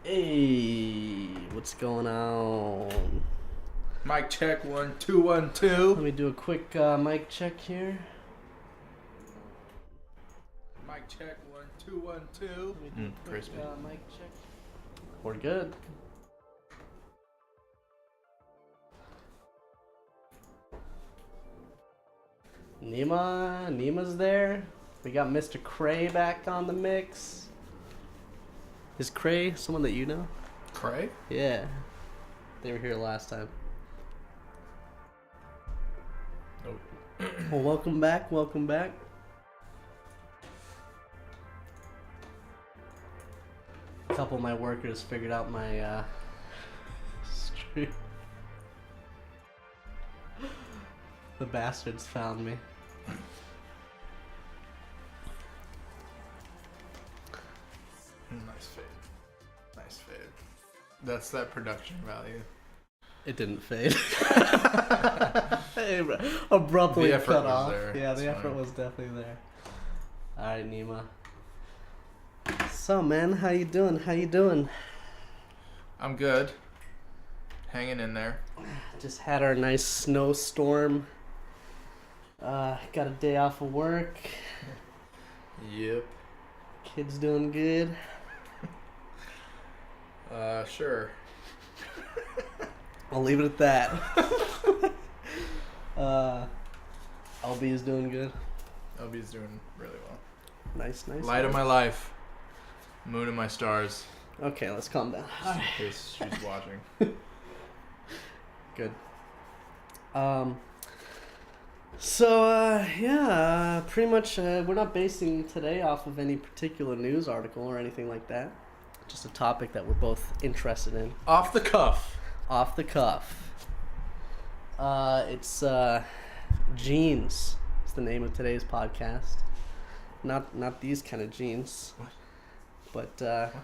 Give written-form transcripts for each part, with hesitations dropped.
Hey, what's going on? Mic check 1 2 1 2. Let me do a quick mic check here. Mic check 1 2 1 2. Let me do a quick Crispy. mic check. We're good. Nima's there. We got Mr. Cray back on the mix. Is Cray someone that you know? Cray? Yeah. They were here last time. Nope. Well, welcome back. Welcome back. A couple of my workers figured out my stream. The bastards found me. Nice fade. Nice fade. That's that production value. It didn't fade. Abruptly The effort cut was off. there. Yeah, It's the effort fine. was definitely there. All right, Nima. So, man, how you doing? How you doing? I'm good. Hanging in there. Just had our nice snowstorm. Got a day off of work. Yep. Kids doing good. Sure. I'll leave it at that. LB is doing good. LB's doing really well. Nice. Light of my life. Moon of my stars. Okay, let's calm down. Just in case she's watching. Good. So, pretty much we're not basing today off of any particular news article or anything like that. Just a topic that we're both interested in. Off the cuff. Off the cuff. It's jeans. It's the name of today's podcast. Not these kind of jeans. What? But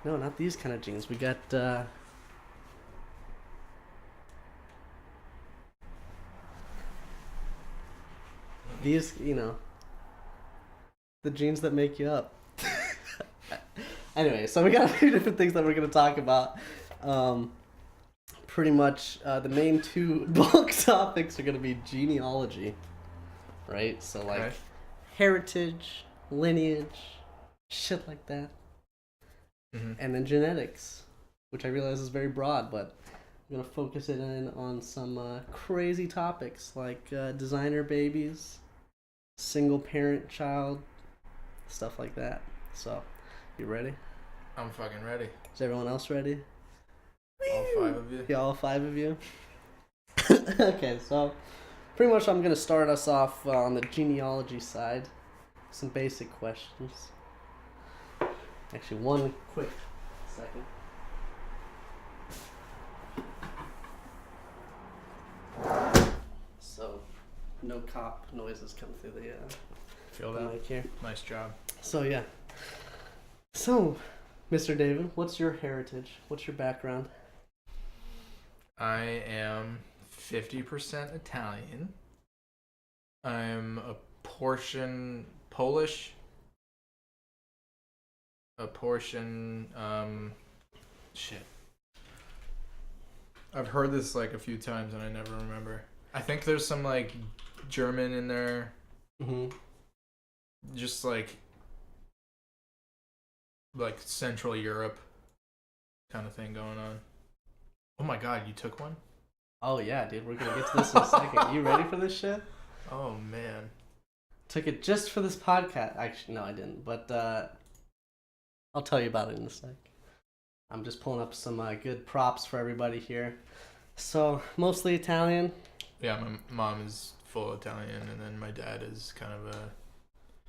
no, not these kind of jeans. We got these, the jeans that make you up. Anyway, so we got a few different things that we're gonna talk about. Pretty much, the main two bulk topics are gonna be genealogy, right? So like Okay. heritage, lineage, shit like that, Mm-hmm. and then genetics, which I realize is very broad, but I'm gonna focus it in on some crazy topics like designer babies, single parent child, stuff like that. So, you ready? I'm fucking ready. Is everyone else ready? All 5 of you. Yeah, all 5 of you. Okay, so pretty much I'm gonna start us off on the genealogy side. Some basic questions. Actually, one quick second. So, no cop noises come through the Feel that? mic here. Nice job. So yeah. So, Mr. David, what's your heritage? What's your background? I am 50% Italian. I'm a portion Polish. A portion, shit. I've heard this like a few times and I never remember. I think there's some like German in there. Mm-hmm. Just like Central Europe kind of thing going on. Oh my god, you took one? Oh yeah, dude, we're gonna get to this in a second. You ready for this shit? Oh man. Took it just for this podcast. Actually, no, I didn't. But I'll tell you about it in a sec. I'm just pulling up some good props for everybody here. So, mostly Italian. Yeah, my mom is full Italian, and then my dad is kind of a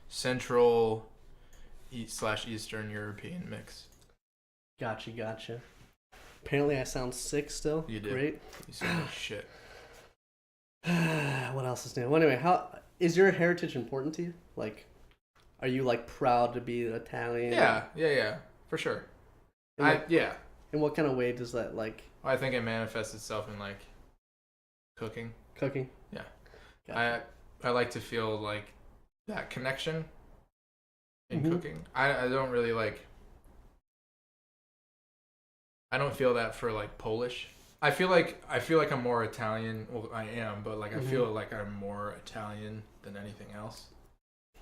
Central / Eastern European mix. Gotcha. Apparently, I sound sick still. You did. Great. You sound like shit. What else is new? Well, anyway, how is your heritage important to you? Like, are you like proud to be Italian? Yeah, for sure. In what, Yeah. in what kind of way does that like I think it manifests itself in like cooking. cooking? Yeah. Gotcha. I like to feel like that connection in Mhm. cooking. I don't really like I don't feel that for like Polish. I feel like I'm more Italian. Well, I am, but like I feel like I'm more Italian than anything else.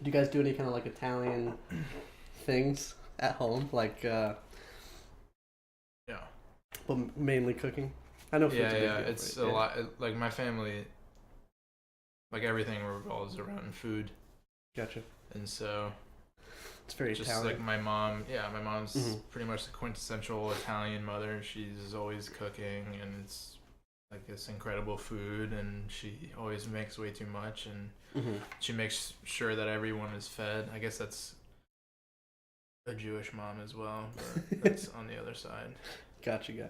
Do you guys do any kind of like Italian things at home, like? Yeah. But mainly cooking. I know. Yeah. It's a lot. Like my family, like everything revolves around food. Gotcha. And so. It's very just Italian. like my mom. Yeah, my mom's pretty much the quintessential Italian mother. She's always cooking, and it's like this incredible food, and she always makes way too much, and she makes sure that everyone is fed. I guess that's a Jewish mom as well, but that's on the other side. Gotcha.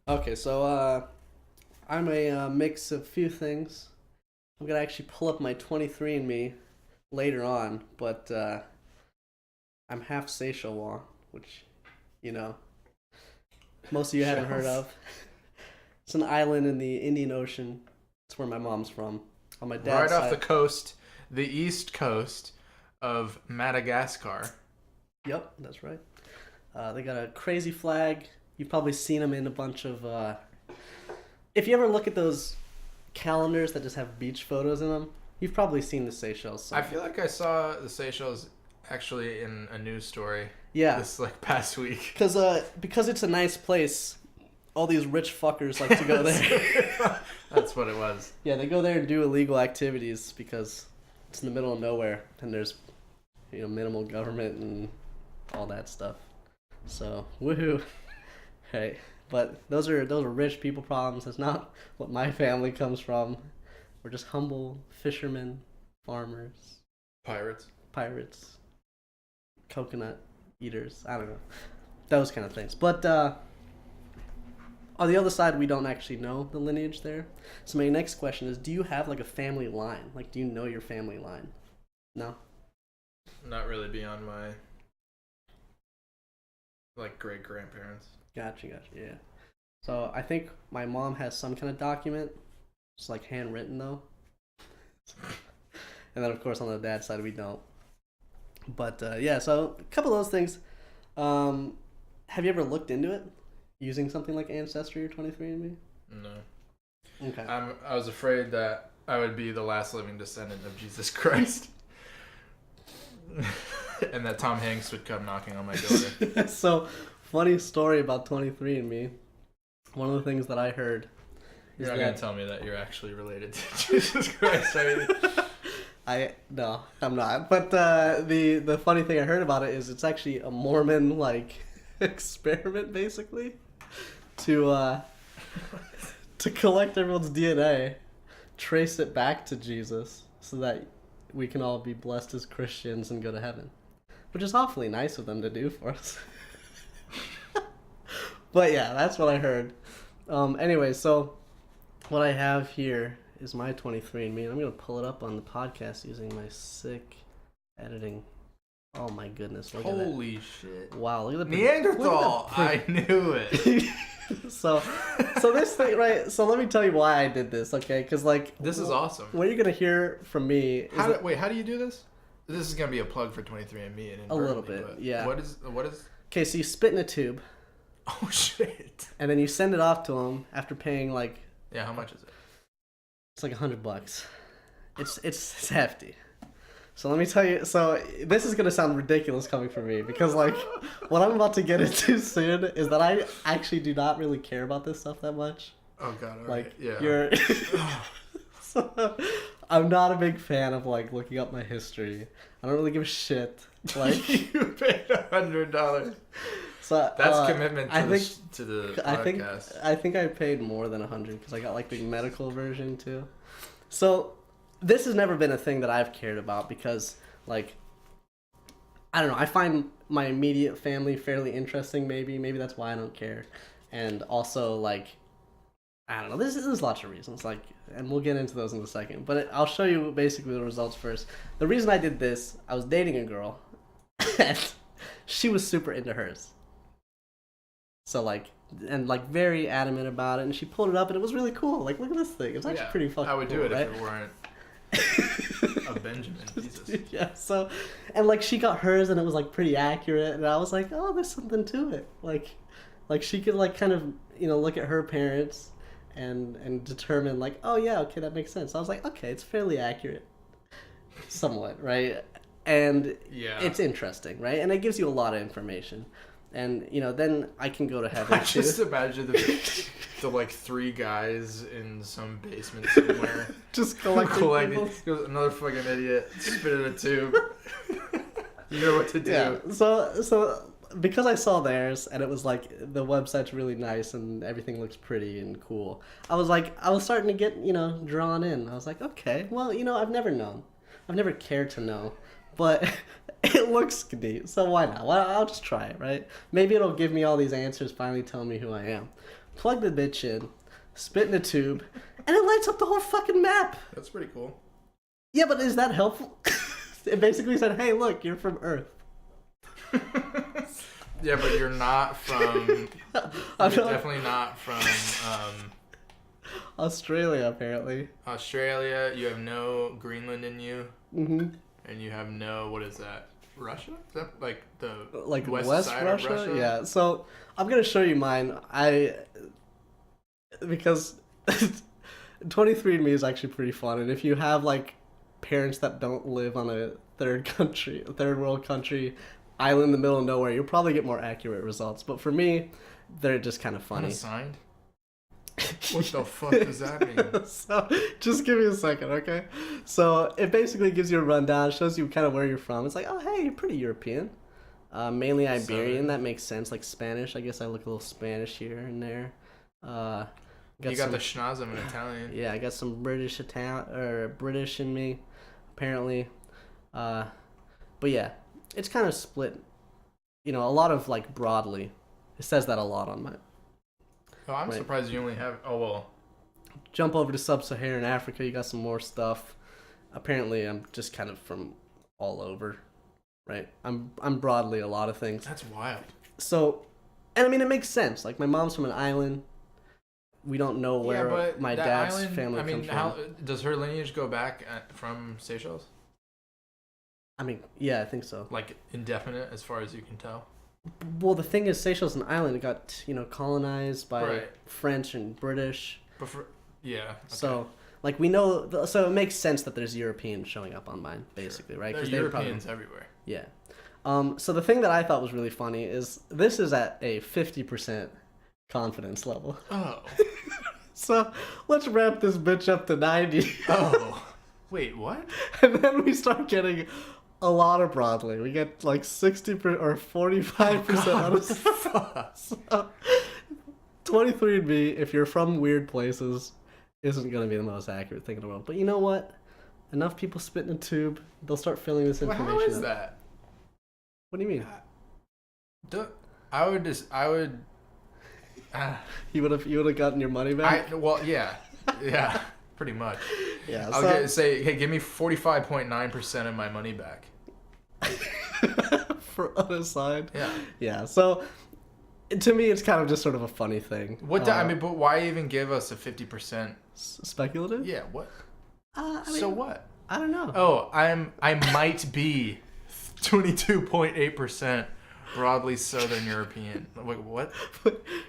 Okay, so I'm a mix of few things. I'm gonna actually pull up my 23andMe later on, but I'm half Seychelles, which, you know, most of you haven't heard of. It's an island in the Indian Ocean. It's where my mom's from. On my dad's side. Right off the coast, the east coast of Madagascar. Yep, that's right. They got a crazy flag. You've probably seen them in a bunch of... if you ever look at those calendars that just have beach photos in them, you've probably seen the Seychelles somewhere. I feel like I saw the Seychelles actually in a news story. Yeah. This like past week. Because it's a nice place, all these rich fuckers like to go there. That's what it was. Yeah, they go there and do illegal activities because it's in the middle of nowhere and there's, you know, minimal government and all that stuff. So, woohoo. Hey, but those are rich people problems. That's not what my family comes from. We're just humble fishermen, farmers, Pirates, coconut eaters. I don't know. Those kind of things. But on the other side, we don't actually know the lineage there. So my next question is, do you have like a family line? Like, do you know your family line? No? Not really beyond my like great-grandparents. Gotcha, yeah. So I think my mom has some kind of document. It's like handwritten though. And then of course on the dad's side we don't. But yeah, so a couple of those things. Have you ever looked into it? Using something like Ancestry or 23andMe? No. Okay. I was afraid that I would be the last living descendant of Jesus Christ. And that Tom Hanks would come knocking on my door. So, funny story about 23andMe. One of the things that I heard is You're not going to tell me that you're actually related to Jesus Christ, are you? No, I'm not. But the funny thing I heard about it is it's actually a Mormon like experiment basically to collect everyone's DNA, trace it back to Jesus so that we can all be blessed as Christians and go to heaven. Which is awfully nice of them to do for us. But yeah, that's what I heard. Anyway, so what I have here is my 23andMe, and I'm going to pull it up on the podcast using my sick editing. Oh my goodness, look at that. Holy shit. Wow, look at the Neanderthal! I knew it. So this thing, right? So let me tell you why I did this, okay? Because like... This is awesome. What you're going to hear from me is... How do you do this? This is going to be a plug for 23andMe. And a little bit, yeah. What is... Okay, so you spit in a tube. Oh, shit. And then you send it off to them after paying like... Yeah, how much is it? It's like $100. It's hefty. So let me tell you, so this is going to sound ridiculous coming from me because like what I'm about to get into soon is that I actually do not really care about this stuff that much. Oh god, all like right. Yeah. You're so, I'm not a big fan of like looking up my history. I don't really give a shit. Like you paid $100. So that's commitment to the podcast. I think I paid more than 100 because I got like the medical version too. So this has never been a thing that I've cared about because like I don't know. I find my immediate family fairly interesting. Maybe that's why I don't care. And also like I don't know. There's lots of reasons. Like, and we'll get into those in a second. But I'll show you basically the results first. The reason I did this, I was dating a girl, and she was super into hers. So like, and like very adamant about it, and she pulled it up, and it was really cool. Like, look at this thing. It's actually pretty fucking cool. I would do it right? if it weren't a Benjamin. Jesus. Yeah. So, and like she got hers, and it was like pretty accurate, and I was like, oh, there's something to it. Like, Like she could like kind of look at her parents and determine like, oh yeah, okay, that makes sense. I was like, okay, it's fairly accurate, somewhat, right? And Yeah. it's interesting, right? And it gives you a lot of information. And then I can go to heaven I too. just imagine the like three guys in some basement somewhere Just collecting. Another fucking idiot spit in a tube. You know what to do. Yeah. So because I saw theirs and it was like the website's really nice and everything looks pretty and cool, I was starting to get drawn in. I was like, okay, well I've never known, I've never cared to know, but it looks neat, so why not? Well, I'll just try it, right? Maybe it'll give me all these answers, finally telling me who I am. Plug the bitch in, spit in a tube, and it lights up the whole fucking map. That's pretty cool. Yeah, but is that helpful? It basically said, hey, look, you're from Earth. Yeah, but you're not from... You're definitely not from... Australia, apparently. Australia. You have no Greenland in you. Mm-hmm. And you have no... What is that? Russia? Is that like the West side Russia? of Russia? Yeah. So I'm gonna show you mine. Because 23andMe is actually pretty fun, and if you have like parents that don't live on a third world country, island in the middle of nowhere, you'll probably get more accurate results. But for me, they're just kind of funny. Unassigned? What the fuck does that mean? So, just give me a second, okay? So, it basically gives you a rundown, shows you kind of where you're from. It's like, oh, hey, you're pretty European. Mainly Iberian, that makes sense. Like Spanish, I guess I look a little Spanish here and there. You got the schnozem in Italian. Yeah, I got some British in me, apparently. But yeah, it's kind of split. A lot of like broadly. It says that a lot on my... Oh, I'm surprised you only have... Oh, well. Jump over to Sub-Saharan Africa, you got some more stuff. Apparently, I'm just kind of from all over, right? I'm broadly a lot of things. That's wild. So, and I mean, it makes sense. Like, my mom's from an island. We don't know where my dad's family comes from. Does her lineage go back from Seychelles? I mean, yeah, I think so. Like, indefinite, as far as you can tell? Well, the thing is, Seychelles is an island. It got, colonized by French and British. Yeah. Okay. So, like, we know... So, it makes sense that there's Europeans showing up on mine, basically, right? There's Europeans everywhere. Yeah. So, the thing that I thought was really funny is this is at a 50% confidence level. Oh. So, let's ramp this bitch up to 90. Oh. Wait, what? And then we start getting... a lot of broadly. We get like 60% or 45% out of stuff. So, 23andMe, if you're from weird places, isn't going to be the most accurate thing in the world. But you know what? Enough people spit in a tube, they'll start filling this information. Well, how is that? What do you mean? I would. You would have gotten your money back? Yeah, pretty much. Yeah, I'll say, hey, give me 45.9% of my money back. For unassigned? Yeah. Yeah, so to me, it's kind of just sort of a funny thing. But why even give us a 50%? Speculative? Yeah, what? So what? I don't know. Oh, I might be 22.8% broadly Southern European. Wait, what?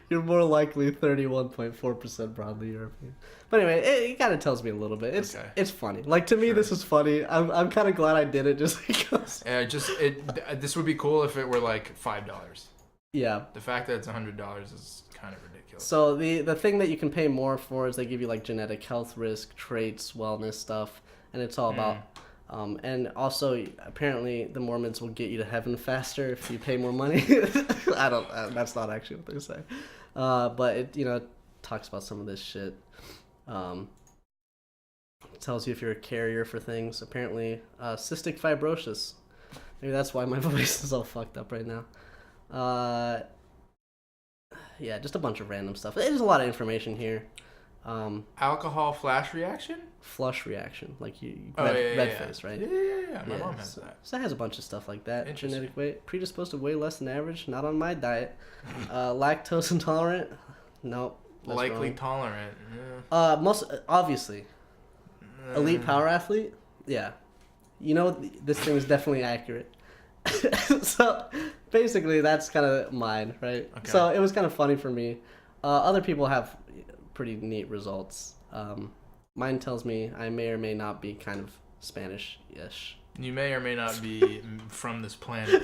You're more likely 31.4% broadly European. But anyway, it kind of tells me a little bit. It's funny. Like, to me, This is funny. I'm kind of glad I did it just because. Yeah, this would be cool if it were like $5. Yeah. The fact that it's $100 is kind of ridiculous. So the thing that you can pay more for is they give you like genetic health risk, traits, wellness stuff, and it's all about. And also, apparently, the Mormons will get you to heaven faster if you pay more money. That's not actually what they say. But it talks about some of this shit. Tells you if you're a carrier for things. Apparently, cystic fibrosis. Maybe that's why my voice is all fucked up right now. Yeah, just a bunch of random stuff. There's a lot of information here. Alcohol flash reaction? Flush reaction, like red face, right? Yeah. My mom has that. So it has a bunch of stuff like that. Genetic weight, predisposed to weigh less than average, not on my diet. Lactose intolerant, nope. Likely tolerant. Yeah. Most obviously, elite power athlete. Yeah, this thing is definitely accurate. So basically, that's kind of mine, right? Okay. So it was kind of funny for me. Other people have pretty neat results. Mine tells me I may or may not be kind of Spanish-ish. You may or may not be from this planet.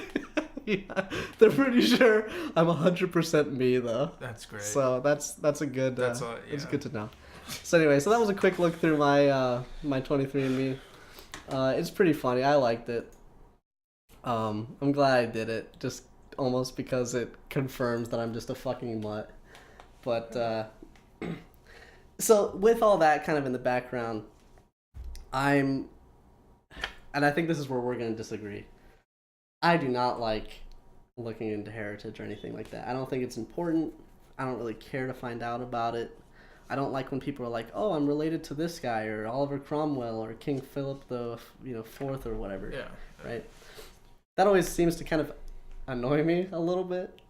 Yeah, they're pretty sure I'm 100% me though. That's great. So that's a good. That's all, yeah. It's good to know. So anyway, so that was a quick look through my my 23andMe. It's pretty funny. I liked it. I'm glad I did it, just almost because it confirms that I'm just a fucking mutt. But so with all that kind of in the background, and I think this is where we're gonna disagree. I do not like looking into heritage or anything like that. I don't think it's important. I don't really care to find out about it. I don't like when people are like, "Oh, I'm related to this guy or Oliver Cromwell or King Philip the Fourth or whatever." Yeah. Right. That always seems to kind of annoy me a little bit,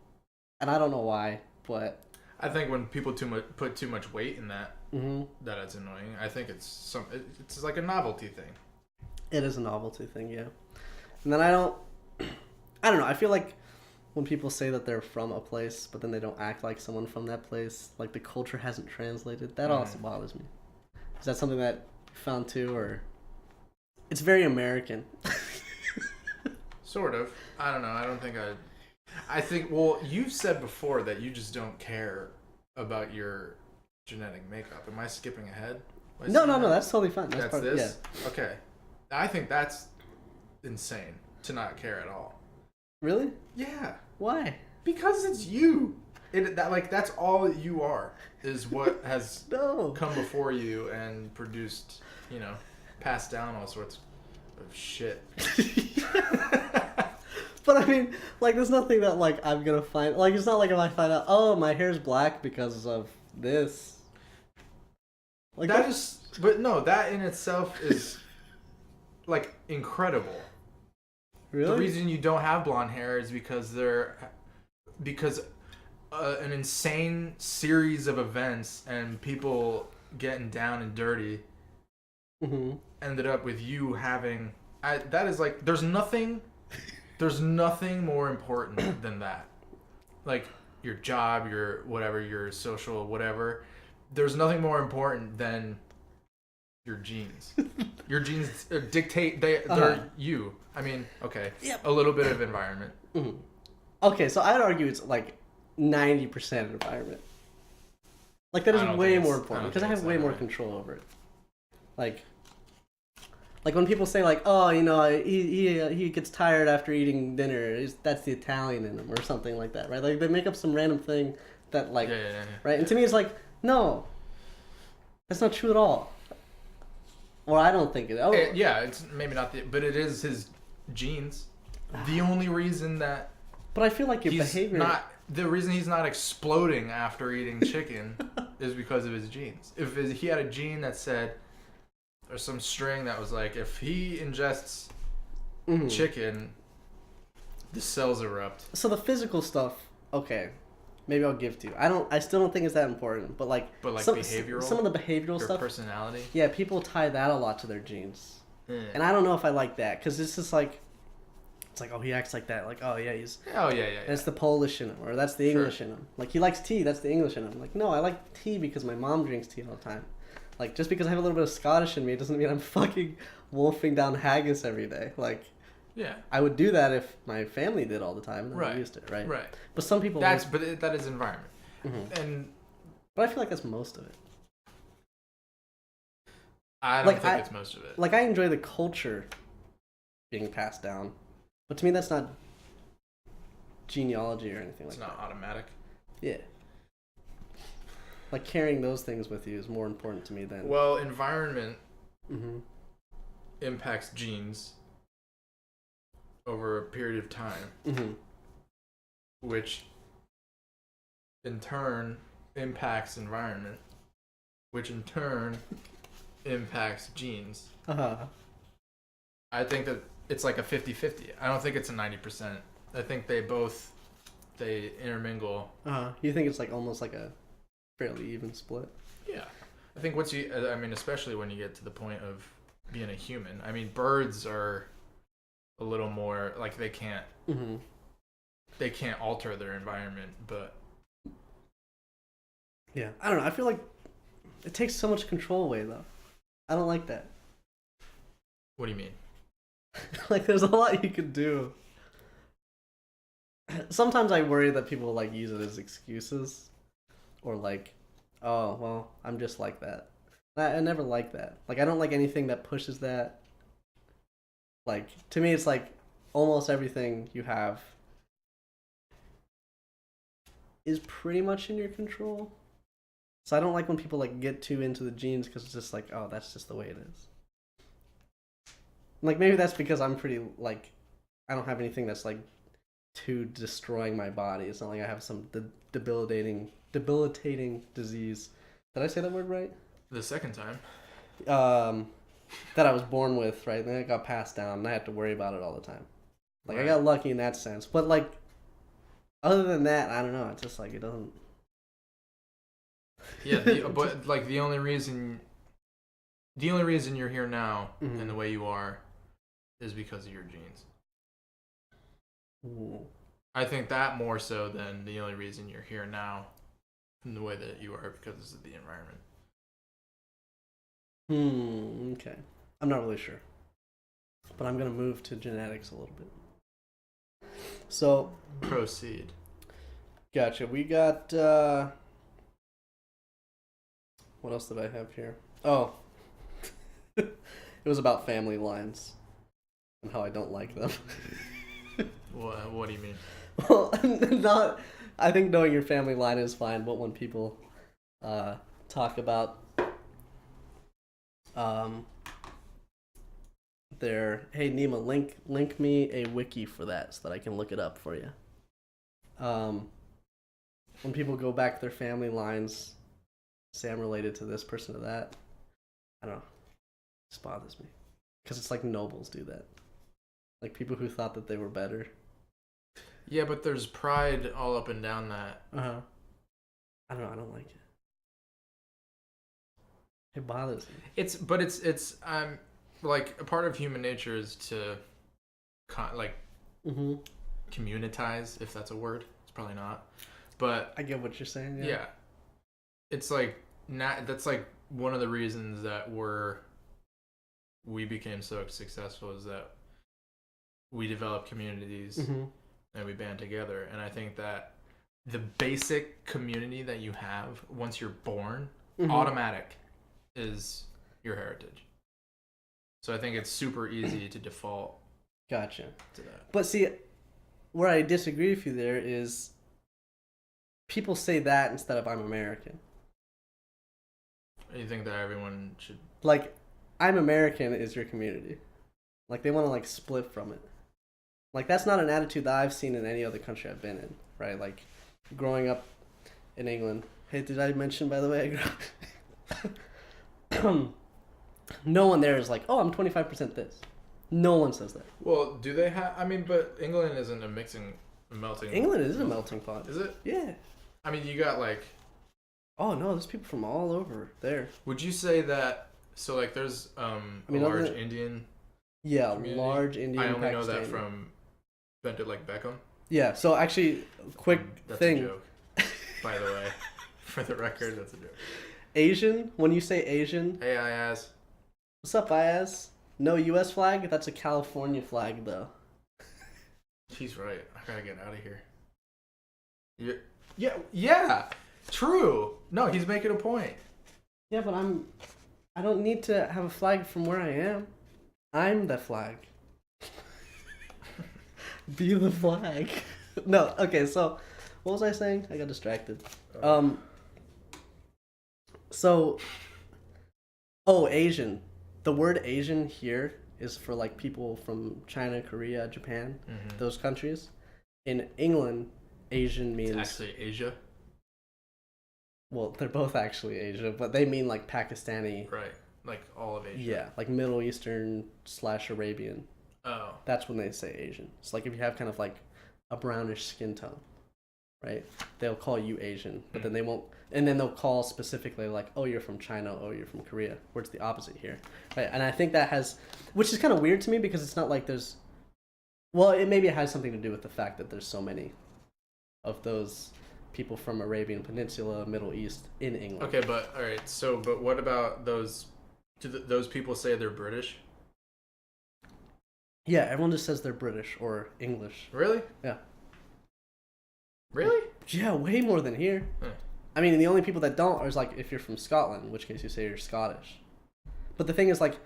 and I don't know why, but I think when people put too much weight in that, mm-hmm. that it's annoying. I think it's like a novelty thing. It is a novelty thing, yeah. And then I don't know. I feel like when people say that they're from a place, but then they don't act like someone from that place, like the culture hasn't translated, that also bothers me. Is that something that you found too, or it's very American? Sort of. I don't know. I don't think I think, well, you've said before that you just don't care about your genetic makeup. Am I skipping ahead? No, that's totally fine. That's this? Yeah. Okay. I think that's insane to not care at all. Really? Yeah. Why? Because it's you. That's all that you are, is what has come before you and produced, passed down all sorts of shit. But I mean, there's nothing that I'm gonna find. It's not like if I find out, oh, my hair's black because of this. But no, that in itself is incredible. Really? The reason you don't have blonde hair is because an insane series of events and people getting down and dirty ended up with you having. That is there's nothing more important than that. Your job, your whatever, your social whatever. There's nothing more important than your genes. Your genes dictate. They're you. I mean, okay. Yep. A little bit of environment. Mm-hmm. Okay, so I'd argue it's 90% environment. That is way more important because I have way more control over it. When people say oh, he gets tired after eating dinner, that's the Italian in him or something like that, right? They make up some random thing that yeah. Right? And to me it's no, that's not true at all. Or I don't think it. Oh, yeah, it's maybe not but it is his genes. The only reason that. But I feel like your behavior. The reason he's not exploding after eating chicken is because of his genes. If he had a gene that said, or some string that was if he ingests chicken, the cells erupt. So the physical stuff, okay, maybe I'll give to you. I still don't think it's that important, but behavioral, some of the behavioral stuff, personality. Yeah, people tie that a lot to their genes, and I don't know if I like that because it's just it's oh, he acts like that, oh yeah, he's. Oh yeah. That's the Polish in him, or that's the English in him. He likes tea, that's the English in him. No, I like tea because my mom drinks tea all the time. Just because I have a little bit of Scottish in me doesn't mean I'm fucking wolfing down haggis every day. Yeah. I would do that if my family did all the time and I used it, right? Right. But some people... that is environment. Mm-hmm. But I feel like that's most of it. I don't think it's most of it. I enjoy the culture being passed down. But to me, that's not genealogy or anything it's that. It's not automatic. Yeah. Carrying those things with you is more important to me than... Well, environment impacts genes over a period of time, which in turn impacts environment, which in turn impacts genes. I think that it's a 50-50. I don't think it's a 90%. I think they intermingle. You think it's almost a fairly even split? Yeah. I think especially when you get to the point of being a human. Birds are a little more they can't they can't alter their environment, but Yeah, I don't know. I feel like it takes so much control away, though. I don't like that. what do you mean? Like, there's a lot you could do. Sometimes I worry that people like use it as excuses, or like, oh well, I'm just like that. I never like that. Like, I don't like anything that pushes that. Like, to me, it's like almost everything you have is pretty much in your control. So I don't like when people like get too into the genes because it's just like, oh, that's just the way it is. Like, maybe that's because I'm pretty like, I don't have anything that's like too destroying my body. It's not like I have some debilitating disease. Did I say that word right? The second time. That I was born with, right? And then it got passed down, and I had to worry about it all the time. Like, Right. I got lucky in that sense, but like, other than that, I don't know. It's just like it doesn't. Yeah, but like the only reason you're here now Mhm. and the way you are is because of your genes. Ooh. I think that more so than the only reason you're here now in the way that you are because of the environment. Okay. I'm not really sure, but I'm gonna move to genetics a little bit. So, Proceed. gotcha. We got. What else did I have here? Oh, it was about family lines and how I don't like them. What do you mean? Well, not. I think knowing your family line is fine, but when people talk about their, hey Nima, link me a wiki for that so that I can look it up for you. When people go back their family lines, say I'm related to this person or that, I don't know. It just bothers me because it's like nobles do that, like people who thought that they were better. Yeah, but there's pride all up and down that. I don't know. I don't like it. It bothers me. It's like a part of human nature is to communitize, if that's a word. It's probably not. But I get what you're saying. yeah. It's like that's like one of the reasons that we became so successful is that we developed communities and we band together. And I think that the basic community that you have once you're born, automatic, is your heritage. So I think it's super easy to default. Gotcha. To that. But see, where I disagree with you there is people say that instead of I'm American. You think that everyone should... Like, I'm American is your community. Like, they want to, like, split from it. Like, that's not an attitude that I've seen in any other country I've been in, right? Like, growing up in England. Hey, did I mention, by the way, no one there is like, oh, I'm 25% this. No one says that. Well, do they have... I mean, but England isn't a melting... England is a melting pot. Is it? Yeah. I mean, you got, like... Oh, no, there's people from all over there. Would you say that... So, like, there's a large Indian... Yeah, community? large Indian, I only Pakistani. know that from Bend It Like Beckham. Yeah, so actually, quick That's thing. a joke, by the way. For the record, that's a joke. Asian, when you say Asian... Hey, Ayaz. What's up, Ayaz? No U.S. flag? That's a California flag, though. He's right. I gotta get out of here. Yeah. True. No, he's making a point. Yeah, but I don't need to have a flag from where I am. I'm the flag. Be the flag. No, okay, so what was I saying? I got distracted. Asian. The word Asian here is for like people from China, Korea, Japan, those countries. In England, Asian means... It's actually Asia. Well, they're both actually Asia, but they mean like Pakistani. Right. Like all of Asia. Yeah, like Middle Eastern / Arabian. Oh. That's when they say Asian. It's like if you have kind of like a brownish skin tone, right? They'll call you Asian, but then they won't, and then they'll call specifically like, oh, you're from China, oh, you're from Korea, where it's the opposite here, right? And I think that has, which is kind of weird to me because it's not like there's, well, it maybe it has something to do with the fact that there's so many of those people from Arabian Peninsula, Middle East in England. Okay, but all right. So, but what about those? Those people say they're British? Yeah, everyone just says they're British or English. Really? Yeah. Really? Yeah, way more than here. Huh. I mean, the only people that don't are like if you're from Scotland, in which case you say you're Scottish. But the thing is, like,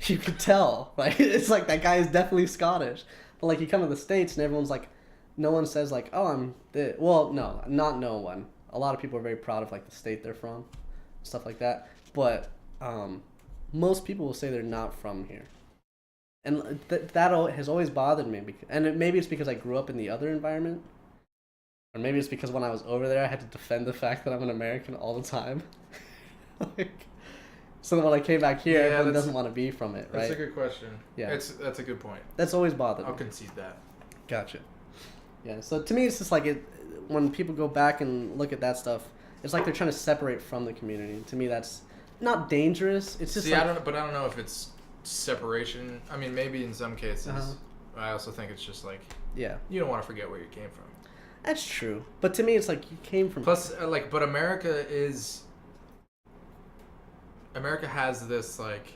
you could tell, like, it's like that guy is definitely Scottish. But like, you come to the States and everyone's like, no one says like, oh, well, no, not no one. A lot of people are very proud of like the state they're from, stuff like that. But most people will say they're not from here. And that has always bothered me. And maybe it's because I grew up in the other environment. Or maybe it's because when I was over there, I had to defend the fact that I'm an American all the time. Like, so that when I came back here, everyone doesn't want to be from it, right? That's a good question. Yeah. That's a good point. That's always bothered me. I'll concede that. Gotcha. Yeah, so to me, it's just like when people go back and look at that stuff, it's like they're trying to separate from the community. To me, that's not dangerous. It's just I don't know if it's separation. I mean, maybe in some cases. Uh-huh. I also think it's just like, yeah, you don't want to forget where you came from. That's true. But to me, it's like you came from... Plus, but America has this, like...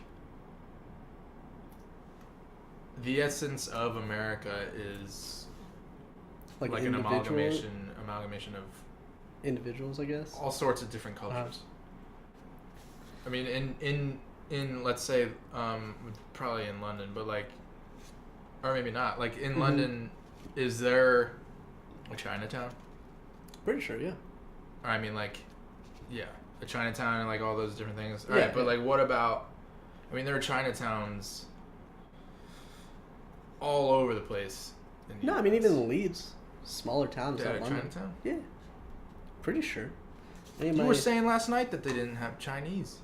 The essence of America is... Like an amalgamation of... Individuals, I guess? All sorts of different cultures. I mean, in let's say, probably in London, but like... Or maybe not. Like, in London, is there... a Chinatown? Pretty sure, yeah. Or I mean, like, yeah, a Chinatown and like all those different things. All right, but like, what about? I mean, there are Chinatowns all over the place. No, I mean even Leeds, smaller towns. Yeah, Chinatown. Yeah, pretty sure. You were saying last night that they didn't have Chinese.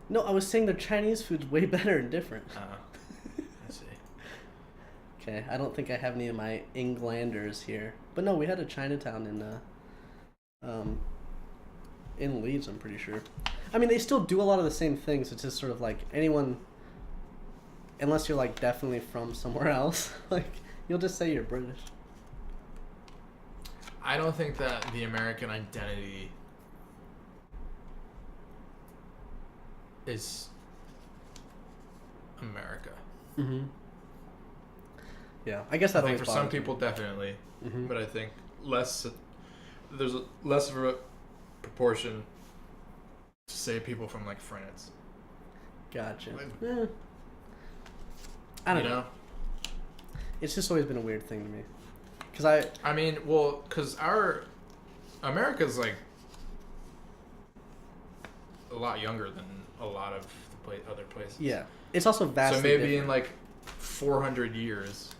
No, I was saying their Chinese food's way better and different. I see. Okay, I don't think I have any of my Englanders here, but no, we had a Chinatown in Leeds. I'm pretty sure. I mean, they still do a lot of the same things. It's just sort of like anyone, unless you're like definitely from somewhere else, like you'll just say you're British. I don't think that the American identity is America. Mm-hmm. Yeah, I guess that. I think for some people definitely, but I think there's less of a proportion to say people from like France. Gotcha. I don't know. It's just always been a weird thing to me, because our America's like a lot younger than a lot of the other places. Yeah, it's also vastly so maybe different. In like 400 years.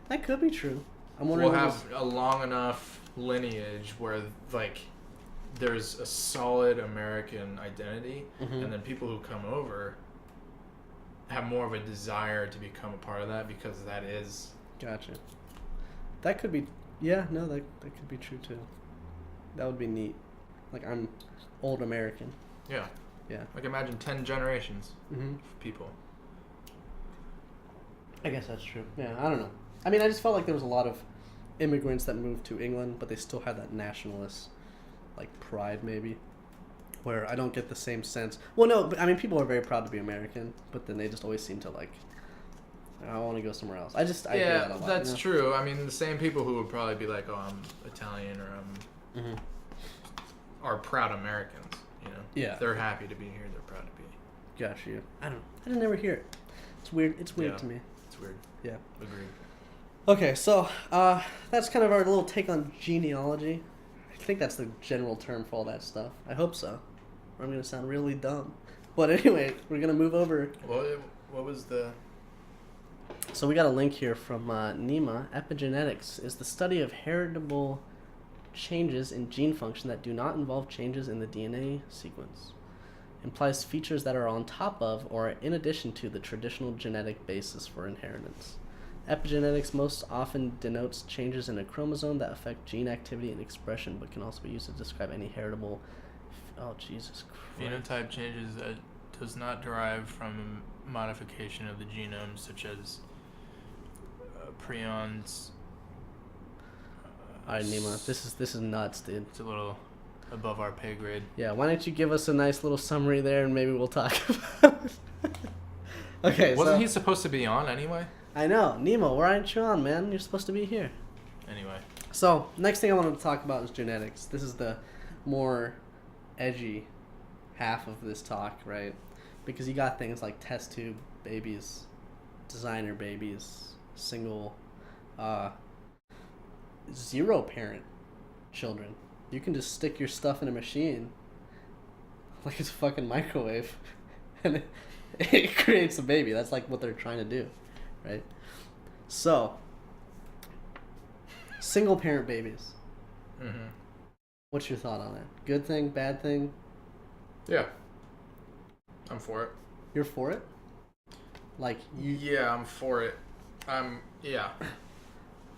That could be true. I'm wondering. We'll have a long enough lineage where like there's a solid American identity, and then people who come over have more of a desire to become a part of that because that is. Gotcha. That could be. Yeah, no, that could be true too. That would be neat. Like I'm old American. Yeah. Yeah. Like imagine 10 generations of people. I guess that's true. Yeah, I don't know. I mean, I just felt like there was a lot of immigrants that moved to England, but they still had that nationalist, like, pride, maybe, where I don't get the same sense. Well, no, but, I mean, people are very proud to be American, but then they just always seem to, like, I want to go somewhere else. I hear that a lot. That's true. I mean, the same people who would probably be like, oh, I'm Italian or I'm... are proud Americans, you know? Yeah. If they're happy to be here, they're proud to be. Gotcha. I didn't ever hear it. It's weird. It's weird to me. It's weird. Yeah. Agreed. Okay, so that's kind of our little take on genealogy. I think that's the general term for all that stuff. I hope so. Or I'm going to sound really dumb. But anyway, we're going to move over. What was the... So we got a link here from NEMA. Epigenetics is the study of heritable changes in gene function that do not involve changes in the DNA sequence. Implies features that are on top of or in addition to the traditional genetic basis for inheritance. Epigenetics most often denotes changes in a chromosome that affect gene activity and expression, but can also be used to describe any heritable... Oh, Jesus Christ. Phenotype changes that does not derive from modification of the genome, such as prions, All right, Nima, this is nuts, dude. It's a little above our pay grade. Yeah, why don't you give us a nice little summary there, and maybe we'll talk about it. Okay, Wasn't he supposed to be on anyway? I know. Nemo, why aren't you on, man? You're supposed to be here. Anyway. So, next thing I wanted to talk about is genetics. This is the more edgy half of this talk, right? Because you got things like test tube babies, designer babies, single, zero parent children. You can just stick your stuff in a machine like it's a fucking microwave and it creates a baby. That's like what they're trying to do, right? So, single parent babies. Mm-hmm. What's your thought on that? Good thing, bad thing? Yeah. I'm for it. You're for it? Like you? Yeah, I'm for it. Yeah.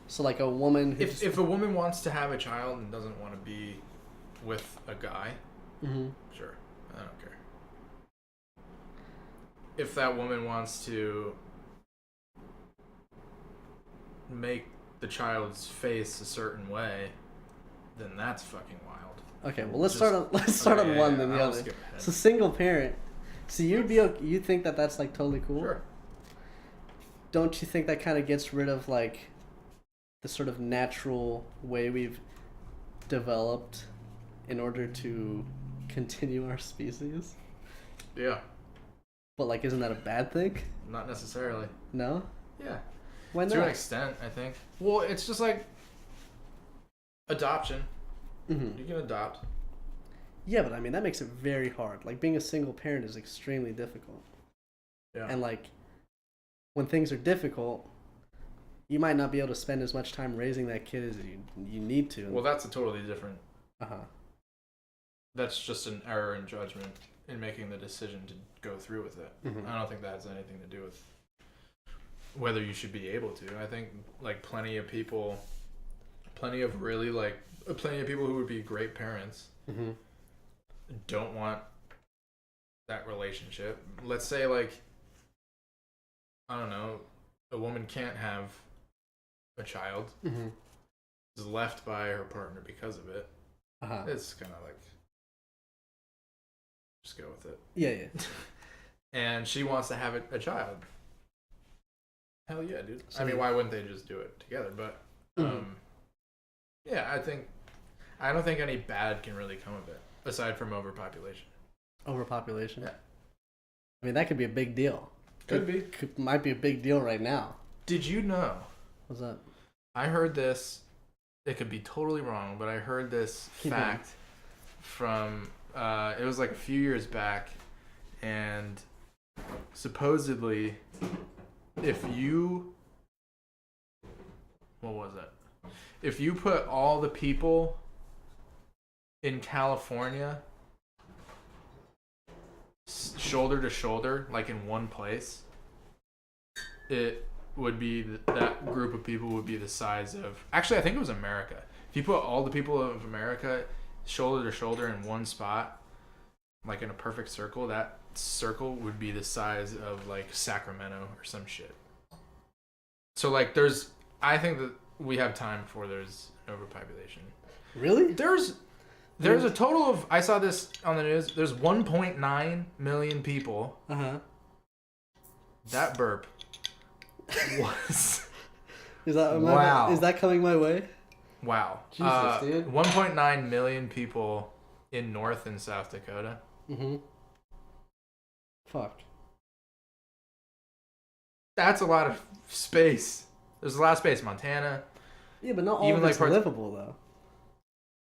So like a woman who if a woman wants to have a child and doesn't want to be with a guy, mm-hmm. Sure, I don't care. If that woman wants to make the child's face a certain way, then that's fucking wild. Okay, well let's start on one then the other. So single parent. So you think that that's like totally cool? Sure. Don't you think that kind of gets rid of like the sort of natural way we've developed in order to continue our species? Yeah. But like, isn't that a bad thing? Not necessarily. No? Yeah. Why not? To an extent, I think. Well, it's just like adoption. Mm-hmm. You can adopt. Yeah, but I mean, that makes it very hard. Like, being a single parent is extremely difficult. Yeah. And like, when things are difficult, you might not be able to spend as much time raising that kid as you need to. Well, that's a totally different. Uh-huh. That's just an error in judgment in making the decision to go through with it. Mm-hmm. I don't think that has anything to do with whether you should be able to. I think like plenty of people who would be great parents mm-hmm. don't want that relationship. Let's say like, I don't know, a woman can't have a child, mm-hmm. is left by her partner because of it. Uh-huh. It's kind of like, just go with it. Yeah. And she wants to have a child. Hell yeah, dude. So I mean, why wouldn't they just do it together? But, yeah, I don't think any bad can really come of it, aside from overpopulation. Overpopulation? Yeah. I mean, that could be a big deal. Might be a big deal right now. Did you know? What's that? I heard this, it could be totally wrong, but I heard this fact from, it was like a few years back, and supposedly, if you put all the people in California shoulder to shoulder, like in one place, it would be that group of people would be the size of, actually I think it was America. If you put all the people of America shoulder to shoulder in one spot, like in a perfect circle, that circle would be the size of like Sacramento or some shit. So like I think that we have time before there's overpopulation. Really? There's a total of, I saw this on the news, there's 1.9 million people. Uh-huh. That burp was... Wow. Is that coming my way? Wow. Jesus, dude. 1.9 million people in North and South Dakota. Mm-hmm. Fuck. That's a lot of space. There's a lot of space. Montana. Yeah, but not all of it's livable, though.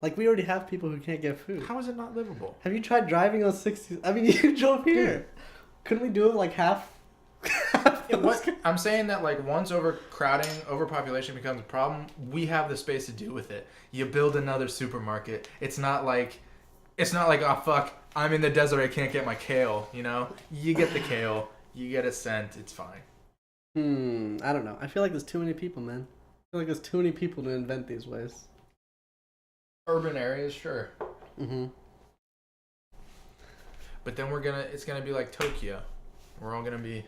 Like, we already have people who can't get food. How is it not livable? Have you tried driving on 60? I mean, you drove here. Dude. Couldn't we do it like half? I'm saying that like once overpopulation becomes a problem, we have the space to deal with it. You build another supermarket. It's not like, oh fuck, I'm in the desert, I can't get my kale, you know? You get the kale, you get it sent, it's fine. I don't know. I feel like there's too many people, man. I feel like there's too many people to invent these ways. Urban areas, sure. Mm-hmm. But then it's gonna be like Tokyo. We're all gonna be...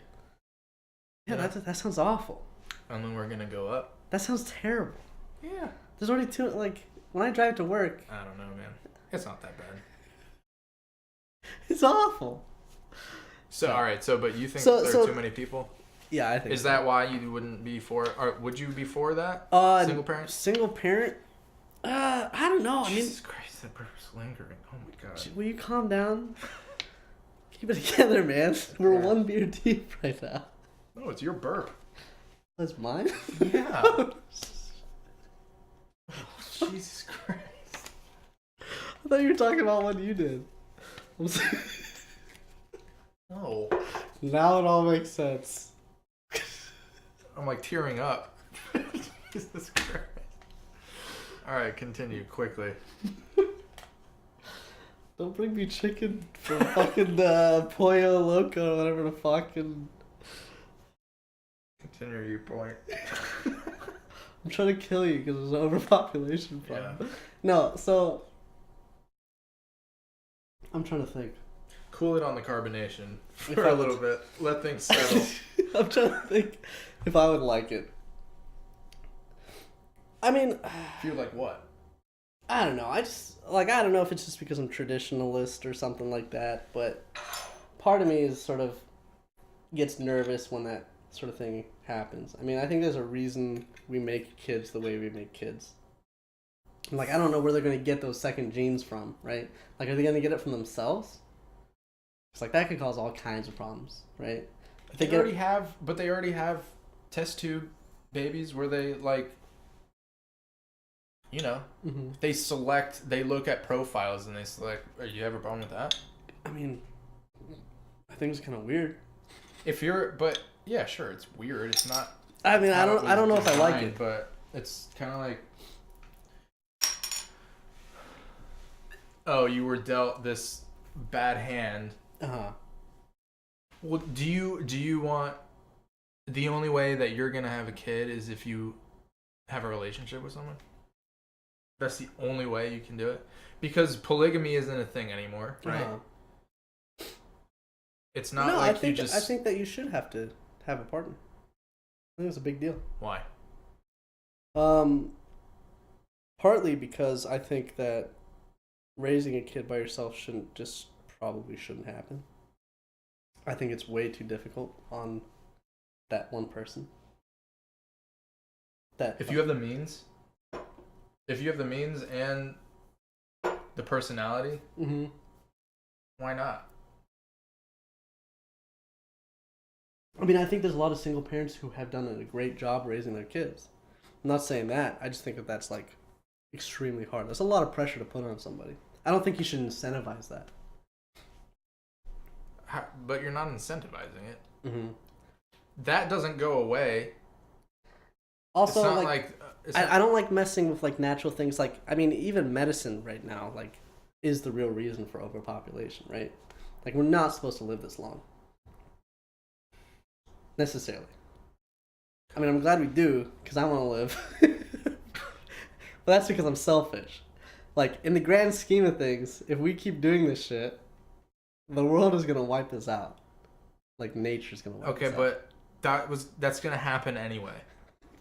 Yeah, that sounds awful. And then we're gonna go up. That sounds terrible. Yeah. There's already two. Like when I drive to work, I don't know, man. It's not that bad. it's awful. So all right. So but you think So- there so- are too many people? Yeah, I think. Is so. that why you wouldn't be for? Or would you be for that? Single parent? Single parent. I don't know. I mean, Jesus Christ, that burp's lingering. Oh my god. will you calm down? Keep it together, man. We're Yeah. one beer deep right now. No, it's your burp. That's mine. Yeah. Jesus Christ. I thought you were talking about what you did. I'm sorry. No. Now it all makes sense. I'm like tearing up. Jesus Christ. All right, continue quickly. Don't bring me chicken from fucking Pollo Loco or whatever the fucking. Continue your point. I'm trying to kill you because there's an overpopulation problem. Yeah. No, so I'm trying to think. Cool it on the carbonation If for I a would- little bit. Let things settle. I'm trying to think if I would like it. I mean, Feel like what? I don't know. I don't know if it's just because I'm traditionalist or something like that, but part of me is sort of gets nervous when that sort of thing happens. I mean, I think there's a reason we make kids the way we make kids. Like, I don't know where they're going to get those second genes from, right? Like, are they going to get it from themselves? It's like, that could cause all kinds of problems, right? If They already have test tube babies where they like, you know, Mm-hmm. they look at profiles and they select. Are you have a problem with that? I mean, I think it's kind of weird. But yeah, sure, it's weird. It's not. I mean, I how it don't know was if I like designed, it. but it's kind of like, oh, you were dealt this bad hand. Uh-huh. Well, do you want the only way that you're gonna have a kid is if you have a relationship with someone? That's the only way you can do it, because polygamy isn't a thing anymore, right? Uh-huh. It's not No, like I think you just. I think that you should have to have a partner. I think it's a big deal. Why? Partly because I think that raising a kid by yourself probably shouldn't happen. I think it's way too difficult on that one person. If you have the means, and the personality, Mm-hmm. why not? I mean, I think there's a lot of single parents who have done a great job raising their kids. I'm not saying that. I just think that that's like extremely hard. That's a lot of pressure to put on somebody. I don't think you should incentivize that. But you're not incentivizing it. Mm-hmm. That doesn't go away. Also, It's not like, like I don't like messing with like natural things. Like, I mean, even medicine right now, like, is the real reason for overpopulation, right? Like, we're not supposed to live this long, necessarily. I mean, I'm glad we do because I want to live, but that's because I'm selfish. Like, in the grand scheme of things, if we keep doing this shit, the world is gonna wipe us out. Like, nature's gonna wipe us out. but that's gonna happen anyway.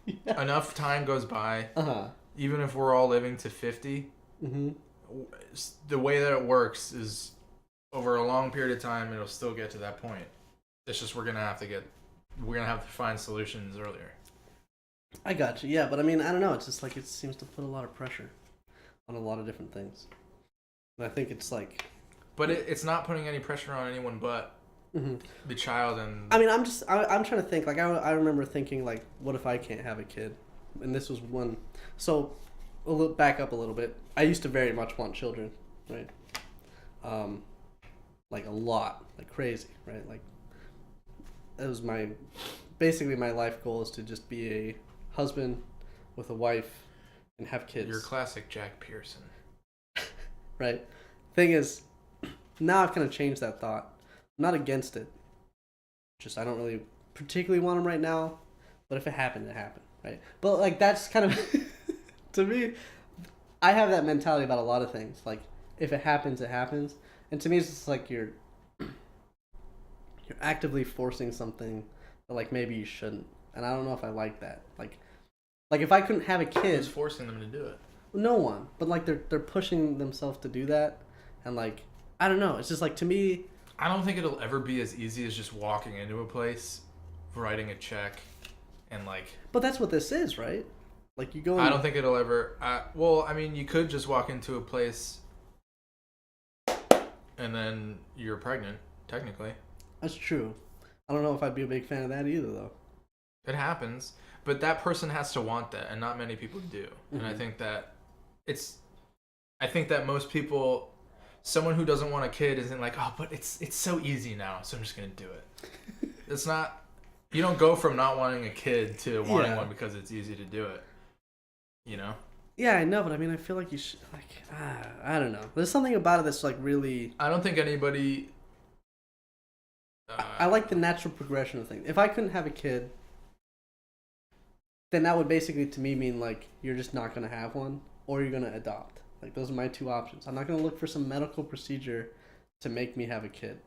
Yeah. Enough time goes by, Uh-huh. even if we're all living to 50. Mm-hmm. The way that it works is over a long period of time, it'll still get to that point. It's just we're gonna have to find solutions earlier. I got you. Yeah, but I mean, I don't know. It's just like it seems to put a lot of pressure on a lot of different things. And I think it's like... But it's not putting any pressure on anyone but Mm-hmm. the child and... I mean, I'm trying to think. Like, I remember thinking, like, what if I can't have a kid? And this was one... So, back up a little bit. I used to very much want children, right? Like, a lot. Like, crazy, right? Like, it was basically my life goal is to just be a husband with a wife and have kids. You're classic Jack Pearson. Right? Thing is, now I've kind of changed that thought. I'm not against it. Just I don't really particularly want them right now. But if it happened, it happened, right? But like that's kind of to me, I have that mentality about a lot of things. Like if it happens, it happens. And to me, it's just like you're actively forcing something that like maybe you shouldn't. And I don't know if I like that. Like Like if I couldn't have a kid, who's forcing them to do it? no one. But like they're pushing themselves to do that, and like I don't know. It's just like to me. I don't think it'll ever be as easy as just walking into a place, writing a check, and like. But that's what this is, right? Like you go. I don't think it'll ever. Well, I mean, you could just walk into a place, and then you're pregnant, technically. That's true. I don't know if I'd be a big fan of that either, though. It happens, but that person has to want that, and not many people do. Mm-hmm. And I think that I think that most people, someone who doesn't want a kid isn't like, oh, but it's so easy now, so I'm just gonna do it. It's not. You don't go from not wanting a kid to wanting one because it's easy to do it. You know? Yeah, I know, but I mean, I feel like you should, like, I don't know. There's something about it that's, like, really... I don't think anybody... I like the natural progression of things. If I couldn't have a kid, then that would basically, to me, mean, like, you're just not going to have one, or you're going to adopt. Like, those are my two options. I'm not going to look for some medical procedure to make me have a kid.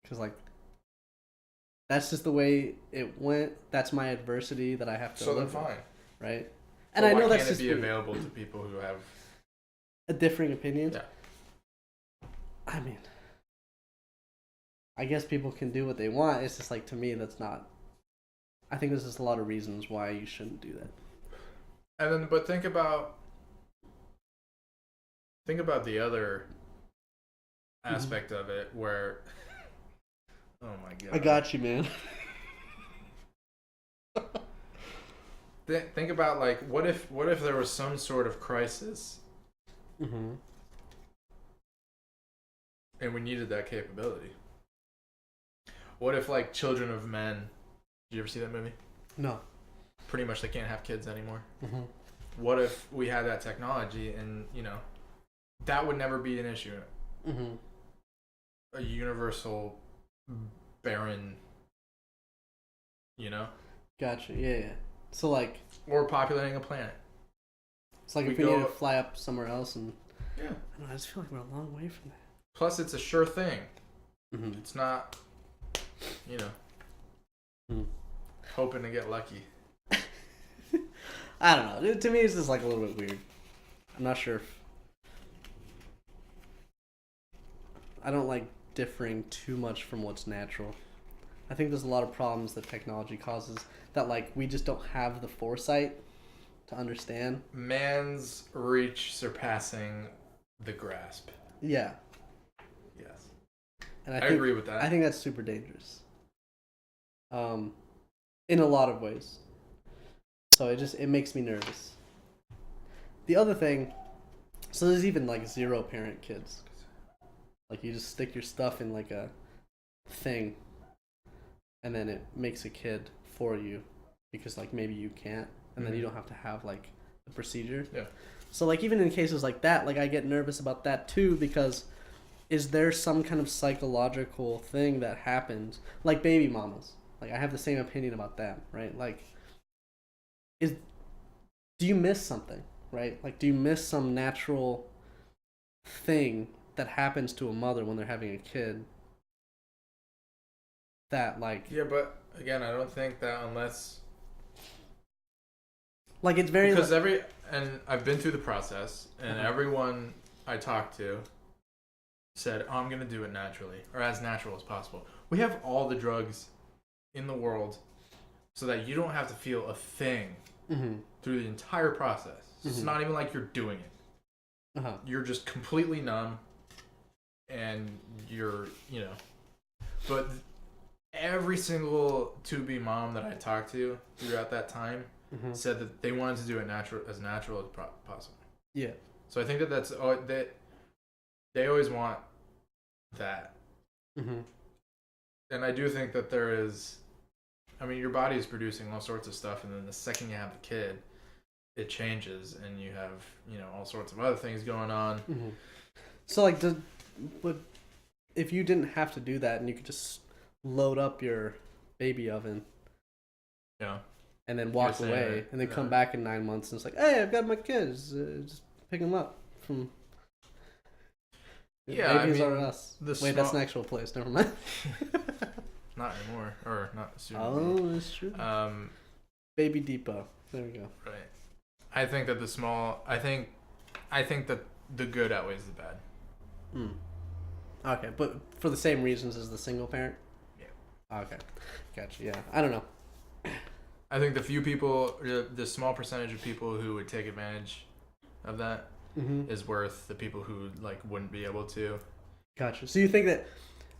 Because, like, that's just the way it went. That's my adversity that I have to live with. So then fine. Right? And well, I know why that's can't just it be available to people who have a differing opinion. Yeah. I mean, I guess people can do what they want. It's just like, to me, that's not. I think there's just a lot of reasons why you shouldn't do that. And then, but think about the other aspect of it, where. Oh my god! I got you, man. Think about, like, what if there was some sort of crisis, mm-hmm. and we needed that capability? What if, like, Children of Men? Did you ever see that movie? No. Pretty much, they can't have kids anymore. Mm-hmm. What if we had that technology, and that would never be an issue? Mm-hmm. A universal barren, Gotcha. Yeah. So, like... Or populating a planet. It's like if we need to fly up somewhere else and... Yeah. I don't know, I just feel like we're a long way from that. Plus, it's a sure thing. Mm-hmm. It's not, hoping to get lucky. I don't know. To me, it's just like a little bit weird. I'm not sure if... I don't like differing too much from what's natural. I think there's a lot of problems that technology causes that, like, we just don't have the foresight to understand. Man's reach surpassing the grasp. Yeah. Yes. And I agree with that. I think that's super dangerous. In a lot of ways. So it makes me nervous. The other thing, so there's even, like, 0-parent kids. Like, you just stick your stuff in, like, a thing, and then it makes a kid for you because, like, maybe you can't, and then you don't have to have, like, the procedure. Yeah. So, like, even in cases like that, like, I get nervous about that too, because is there some kind of psychological thing that happens, like baby mamas? Like, I have the same opinion about that, right? Like, do you miss something, right? Like, do you miss some natural thing that happens to a mother when they're having a kid that, like... Yeah, but again, I don't think that unless... Like, it's very... Because and I've been through the process, and everyone I talked to said, oh, I'm going to do it naturally, or as natural as possible. We have all the drugs in the world so that you don't have to feel a thing through the entire process. It's not even like you're doing it. You're just completely numb, and you're, but every single to-be mom that I talked to throughout that time said that they wanted to do it as natural as possible. Yeah. So I think that's that they always want that. And I do think that there is, I mean, your body is producing all sorts of stuff, and then the second you have the kid, it changes, and you have, all sorts of other things going on. So, like, but if you didn't have to do that and you could just load up your baby oven, and then walk away, and then come back in 9 months, and it's like, hey, I've got my kids, just pick them up from. Yeah, Babies Are Us. Wait, that's an actual place. Never mind. Not anymore, or not soon. Oh, that's true. Baby Depot. There we go. Right. I think that I think that the good outweighs the bad. Hmm. Okay, but for the same reasons as the single parent? Yeah. Okay. Gotcha, yeah. I don't know. I think the small percentage of people who would take advantage of that is worth the people who like wouldn't be able to. Gotcha. So you think that,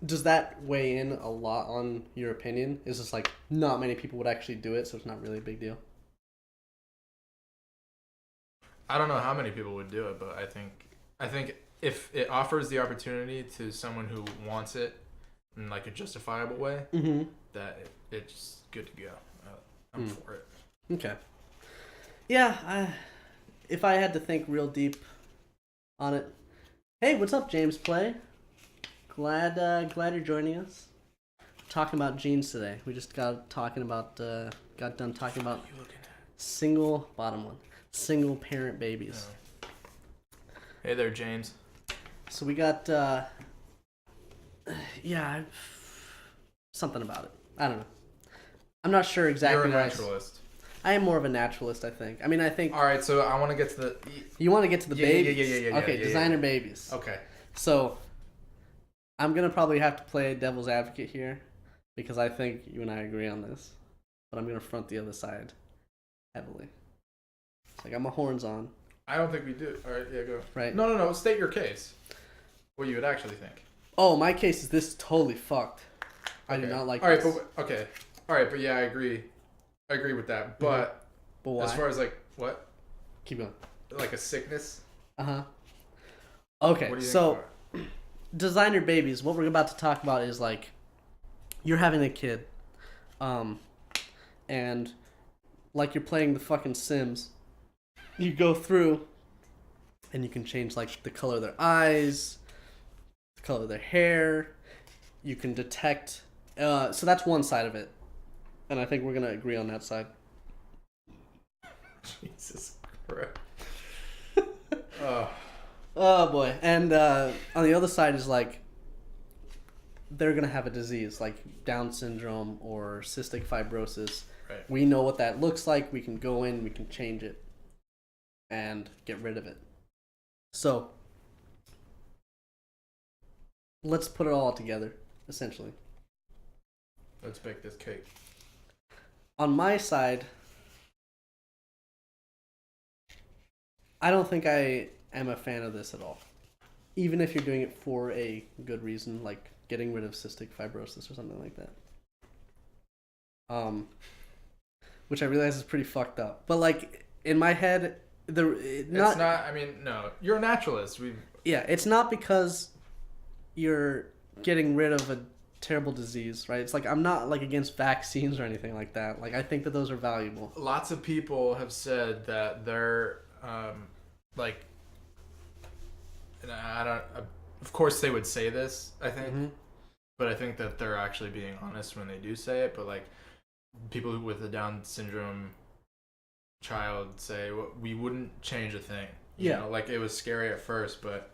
does that weigh in a lot on your opinion? Is this like not many people would actually do it, so it's not really a big deal? I don't know how many people would do it, but I think if it offers the opportunity to someone who wants it in like a justifiable way, that it's good to go. I'm for it. Okay. Yeah, if I had to think real deep on it. Hey, what's up, James Play? Glad you're joining us. Talking about genes today. We just got done talking about single parent babies. Oh. Hey there, James. So we got something about it. I don't know. I'm not sure exactly. You're a naturalist. I am more of a naturalist, I think. I mean, I think... All right, so I want to get to the... You want to get to the babies? Yeah. Okay, designer babies. Okay. So, I'm going to probably have to play devil's advocate here, because I think you and I agree on this. But I'm going to front the other side heavily. I got my horns on. I don't think we do. All right, yeah, go. Right. No. State your case. What you would actually think. Oh, my case is this is totally fucked. I do not like this. All right, but... Okay. All right, but yeah, I agree. I agree with that. But why? As far as like what? Keep going. Like a sickness? Uh-huh. Okay, so designer babies, what we're about to talk about is like you're having a kid. And like you're playing the fucking Sims. You go through and you can change like the color of their eyes, the color of their hair. You can detect so that's one side of it. And I think we're going to agree on that side. Jesus Christ. Oh, boy. And on the other side is like, they're going to have a disease like Down syndrome or cystic fibrosis. Right. We know what that looks like. We can go in, we can change it, and get rid of it. So, let's put it all together, essentially. Let's bake this cake. On my side, I don't think I am a fan of this at all. Even if you're doing it for a good reason, like getting rid of cystic fibrosis or something like that. Which I realize is pretty fucked up. But like in my head, it's not. I mean, no. You're a naturalist. Yeah, it's not because you're getting rid of a terrible disease, right? It's like I'm not like against vaccines or anything like that. Like I think that those are valuable. Lots of people have said that they're like, and I don't. Of course, they would say this. I think, but I think that they're actually being honest when they do say it. But like, people with a Down syndrome child say, well, we wouldn't change a thing. You know, like it was scary at first, but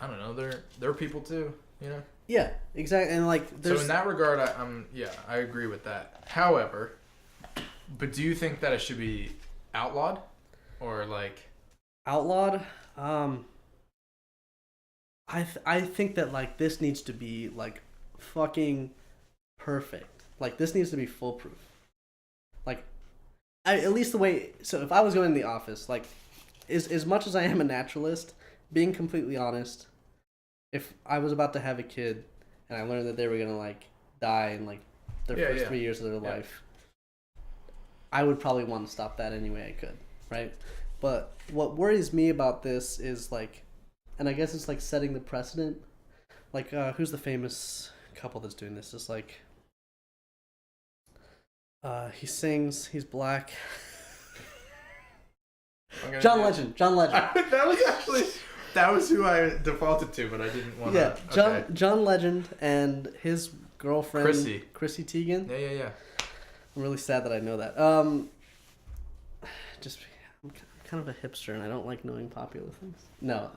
I don't know. They're people too. You know. Yeah, exactly. And like, there's... So in that regard, I agree with that. However, but do you think that it should be outlawed, or like outlawed? I think that like this needs to be like fucking perfect. Like this needs to be foolproof. Like, at least the way. So if I was going to the office, like, as much as I am a naturalist, being completely honest. If I was about to have a kid and I learned that they were gonna like die in like their first 3 years of their life, I would probably want to stop that any way I could, right? But what worries me about this is like, and I guess it's like setting the precedent. Like, who's the famous couple that's doing this? It's like, he sings, he's black. John Legend. That was who I defaulted to, but I didn't want to. Yeah, John Legend and his girlfriend Chrissy Teigen. Yeah. I'm really sad that I know that. Just I'm kind of a hipster and I don't like knowing popular things. No,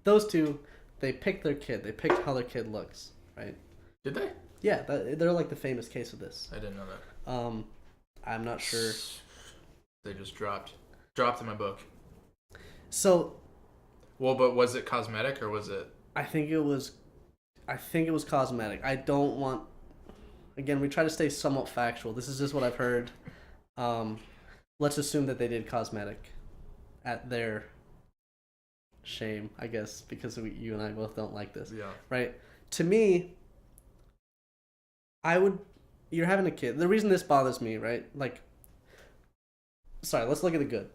those two, they picked their kid. They picked how their kid looks, right? Did they? Yeah, they're like the famous case of this. I didn't know that. I'm not sure. They just dropped in my book. So, well, but was it cosmetic or was it? I think it was cosmetic. I don't want. Again, we try to stay somewhat factual. This is just what I've heard. Let's assume that they did cosmetic, at their shame, I guess, because you and I both don't like this. Yeah. Right. To me, you're having a kid. The reason this bothers me, right? Like, sorry, let's look at the good.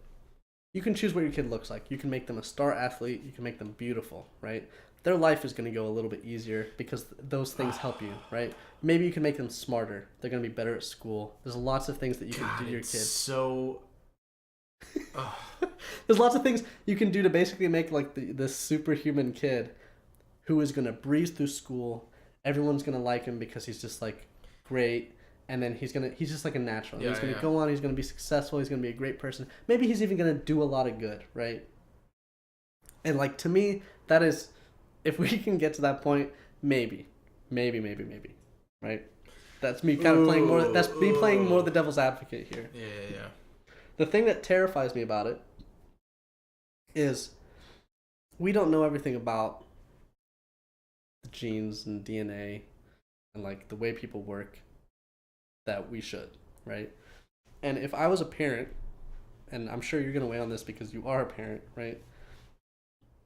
You can choose what your kid looks like. You can make them a star athlete. You can make them beautiful, right? Their life is going to go a little bit easier because those things help you, right? Maybe you can make them smarter. They're going to be better at school. There's lots of things that you can do to your kid. So, there's lots of things you can do to basically make like the superhuman kid who is going to breeze through school. Everyone's going to like him because he's just like great. And then he's just like a natural. Yeah, he's going to go on. He's going to be successful. He's going to be a great person. Maybe he's even going to do a lot of good, right? And like, to me, that is, if we can get to that point, maybe, right? That's me kind of playing more. That's me playing more the devil's advocate here. Yeah. The thing that terrifies me about it is we don't know everything about the genes and DNA and like the way people work that we should, right? And if I was a parent, and I'm sure you're going to weigh on this because you are a parent, right?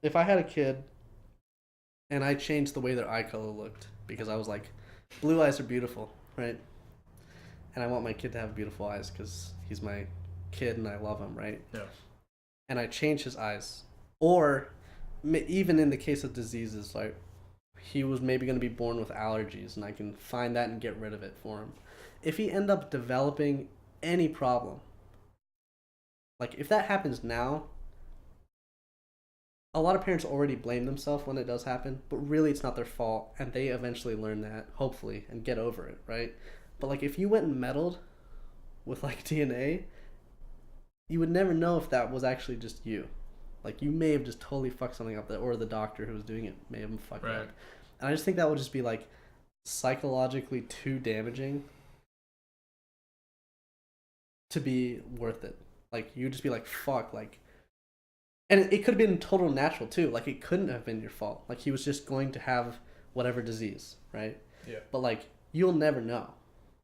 If I had a kid and I changed the way their eye color looked because I was like, blue eyes are beautiful, right? And I want my kid to have beautiful eyes because he's my kid and I love him, right? Yeah. And I change his eyes. Or even in the case of diseases, like he was maybe going to be born with allergies and I can find that and get rid of it for him. If he end up developing any problem, like if that happens now, a lot of parents already blame themselves when it does happen, but really it's not their fault, and they eventually learn that, hopefully, and get over it, right? But like if you went and meddled with like DNA, you would never know if that was actually just you. Like you may have just totally fucked something up, or the doctor who was doing it may have fucked it up. And I just think that would just be like psychologically too damaging to be worth it. Like you'd just be like, fuck, like, and it could have been total natural too. Like it couldn't have been your fault. Like he was just going to have whatever disease, right? Yeah. But like you'll never know.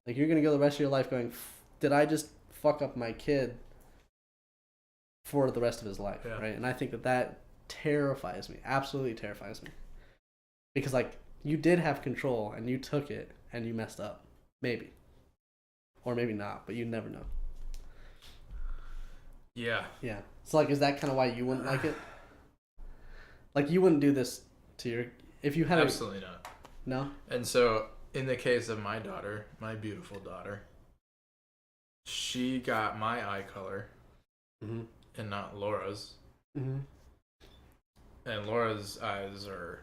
Like you're gonna go the rest of your life going, did I just fuck up my kid for the rest of his life, right? And I think that terrifies me, absolutely terrifies me, because like you did have control and you took it and you messed up, maybe, or maybe not, but you never know. Yeah. So like, is that kind of why you wouldn't like it? Like you wouldn't do this to your, if you had absolutely not. No. And so in the case of my daughter, my beautiful daughter, she got my eye color. Mm-hmm. And not Laura's. Mm-hmm. And Laura's eyes are,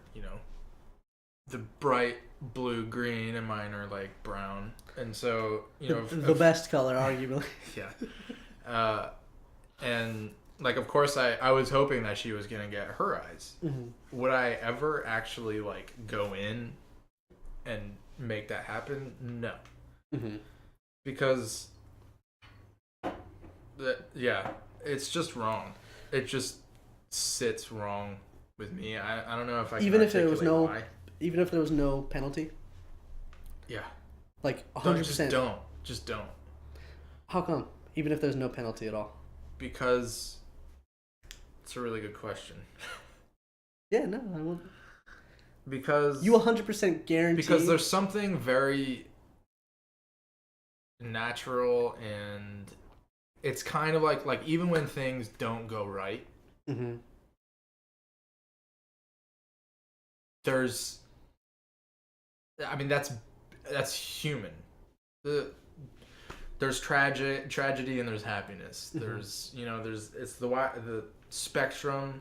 the bright blue green, and mine are like brown. And so, the best color, arguably. Yeah. And like, of course, I was hoping that she was gonna get her eyes. Mm-hmm. Would I ever actually like go in and make that happen? No. Mm-hmm. Because it's just wrong. It just sits wrong with me. I don't know if I can even if there was why. Even if there was no penalty. Yeah. Like 100%. Just don't. How come? Even if there's no penalty at all. Because it's a really good question. Yeah, no, I won't. Because you 100% guarantee. Because there's something very natural, and it's kind of like even when things don't go right, mm-hmm. There's, I mean, that's human. There's tragedy and there's happiness. Mm-hmm. There's it's the spectrum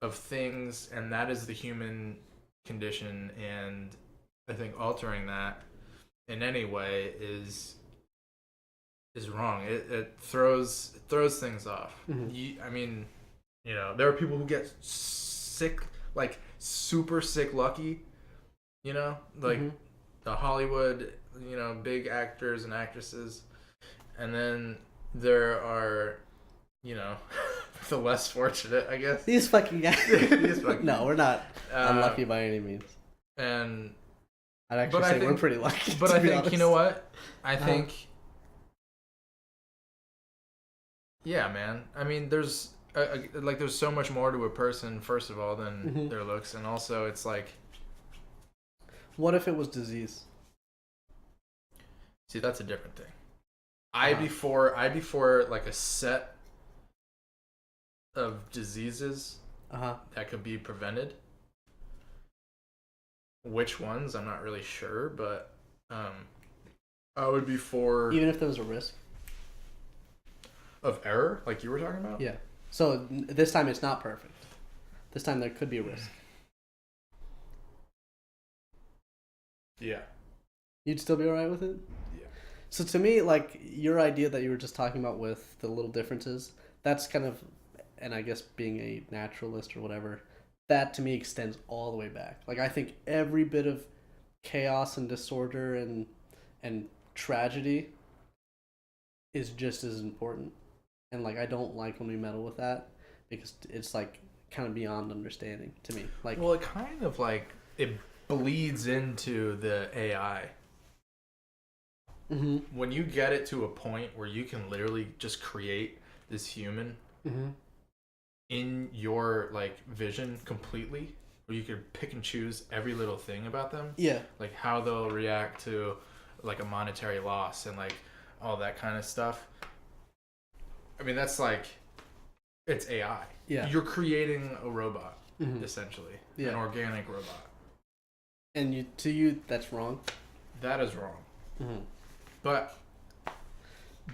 of things, and that is the human condition. And I think altering that in any way is wrong. It throws things off. Mm-hmm. There are people who get sick, like super sick lucky, like mm-hmm. the Hollywood, big actors and actresses, and then there are, the less fortunate, I guess. These fucking guys. No, we're not unlucky by any means. And I'd actually say we're pretty lucky. But I think honest. You know what? I think. Yeah, man. I mean, there's there's so much more to a person, first of all, than their looks, and also it's like. What if it was disease? See, that's a different thing. I'd be for like a set of diseases that could be prevented. Which ones, I'm not really sure, but I would be for... Even if there was a risk? Of error, like you were talking about? Yeah. So this time it's not perfect. This time there could be a risk. Yeah. You'd still be alright with it? Yeah. So to me, like, your idea that you were just talking about with the little differences, that's kind of, and I guess being a naturalist or whatever, that to me extends all the way back. Like, I think every bit of chaos and disorder and tragedy is just as important. And, like, I don't like when we meddle with that because it's, like, kind of beyond understanding to me. Like, well, it kind of, like, it bleeds into the AI. When you get it to a point where you can literally just create this human in your like vision completely, where you could pick and choose every little thing about them, like how they'll react to like a monetary loss and like all that kind of stuff. I mean, that's like, it's AI. You're creating a robot essentially, an organic robot. And to you, that's wrong? That is wrong. But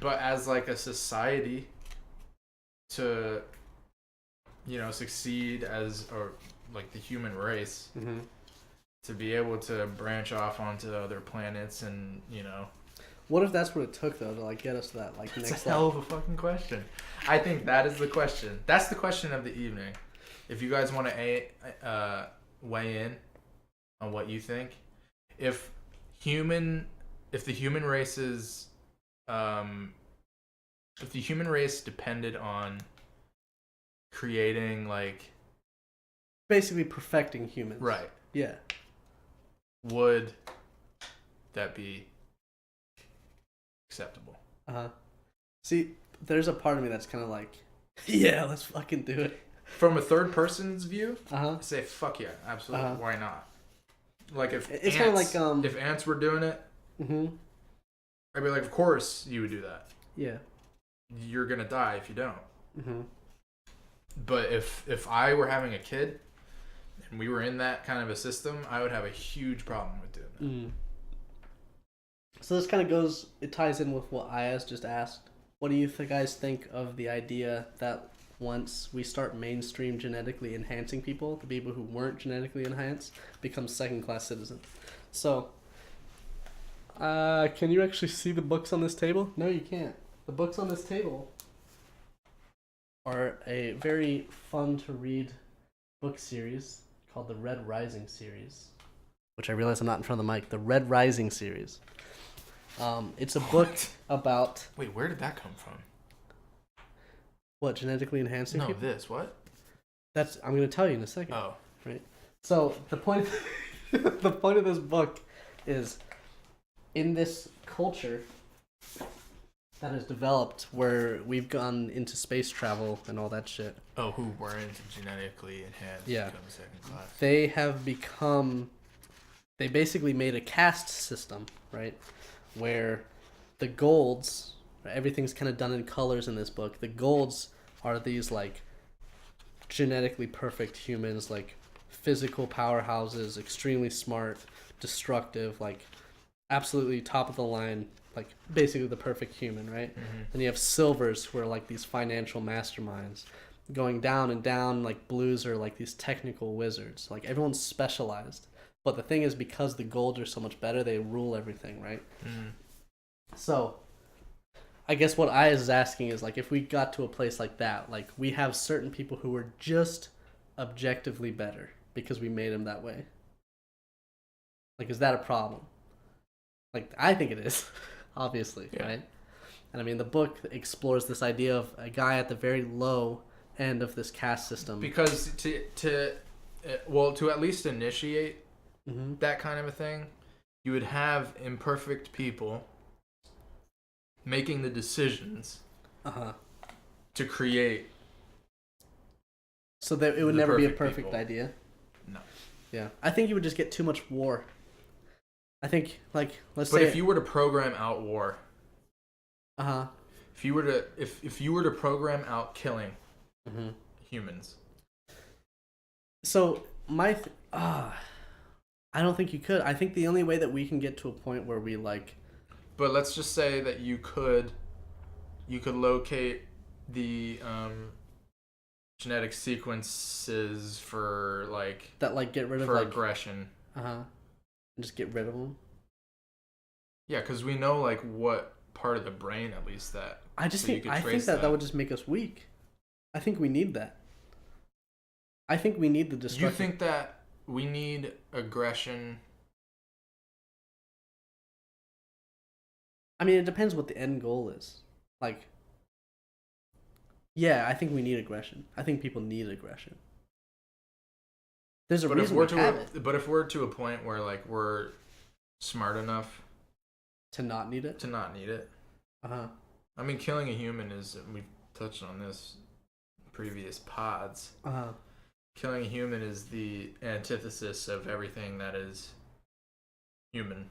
as like a society to, succeed as, or like the human race, to be able to branch off onto other planets and, What if that's what it took though to like get us to that like next level? It's a hell of a fucking question. I think that is the question. That's the question of the evening. If you guys want to weigh in on what you think, if the human race's if the human race depended on creating like basically perfecting humans, right? Yeah. Would that be acceptable? See, there's a part of me that's kind of like, yeah, let's fucking do it. From a third person's view, I say fuck yeah, absolutely. Why not? Like if it's kind of like if ants were doing it, I'd be like, of course you would do that. Yeah. You're gonna die if you don't. But if I were having a kid and we were in that kind of a system, I would have a huge problem with doing that. So this kind of it ties in with what Ayaz just asked. What do you guys think of the idea that once we start mainstream genetically enhancing people, the people who weren't genetically enhanced become second-class citizens? So, can you actually see the books on this table? No, you can't. The books on this table are a very fun-to-read book series called the Red Rising series, which I realize I'm not in front of the mic. The Red Rising series. It's a book about... Wait, where did that come from? What, genetically enhancing people? No, this, what? I'm going to tell you in a second. Oh. Right? So, the point of this book is, in this culture that has developed where we've gone into space travel and all that shit. Oh, who weren't genetically enhanced become second class. They basically made a caste system, right? Where the golds, everything's kind of done in colors in this book. The golds are these like genetically perfect humans, like physical powerhouses, extremely smart, destructive, like absolutely top of the line, like basically the perfect human, right? And you have silvers who are like these financial masterminds. Going down and down, like blues are like these technical wizards. Like everyone's specialized. But the thing is, because the golds are so much better, they rule everything, right? So, I guess what I is asking is, like, if we got to a place like that, like, we have certain people who are just objectively better because we made them that way. Like, is that a problem? Like, I think it is, obviously, Yeah. right? And I mean, the book explores this idea of a guy at the very low end of this caste system. Because to at least initiate that kind of a thing, you would have imperfect people making the decisions to create. So that it would never be a perfect people. idea. No. Yeah, I think you would just get too much war. I think, like, let's But say. if you were to program out war, if you were to program out killing humans, so I don't think you could. I think the only way that we can get to a point where we like. But let's just say that you could locate the genetic sequences for like that, like, get rid of for like aggression. and just get rid of them. Yeah, because we know like what part of the brain at least that. I think that would just make us weak. I think we need that. I think we need the destruction. You think that we need aggression? I mean, it depends what the end goal is. Like, yeah, I think we need aggression. I think people need aggression. There's a reason we have it. But if we're to a point where like we're smart enough to not need it. I mean, killing a human is, we've touched on this in previous pods. Killing a human is the antithesis of everything that is human.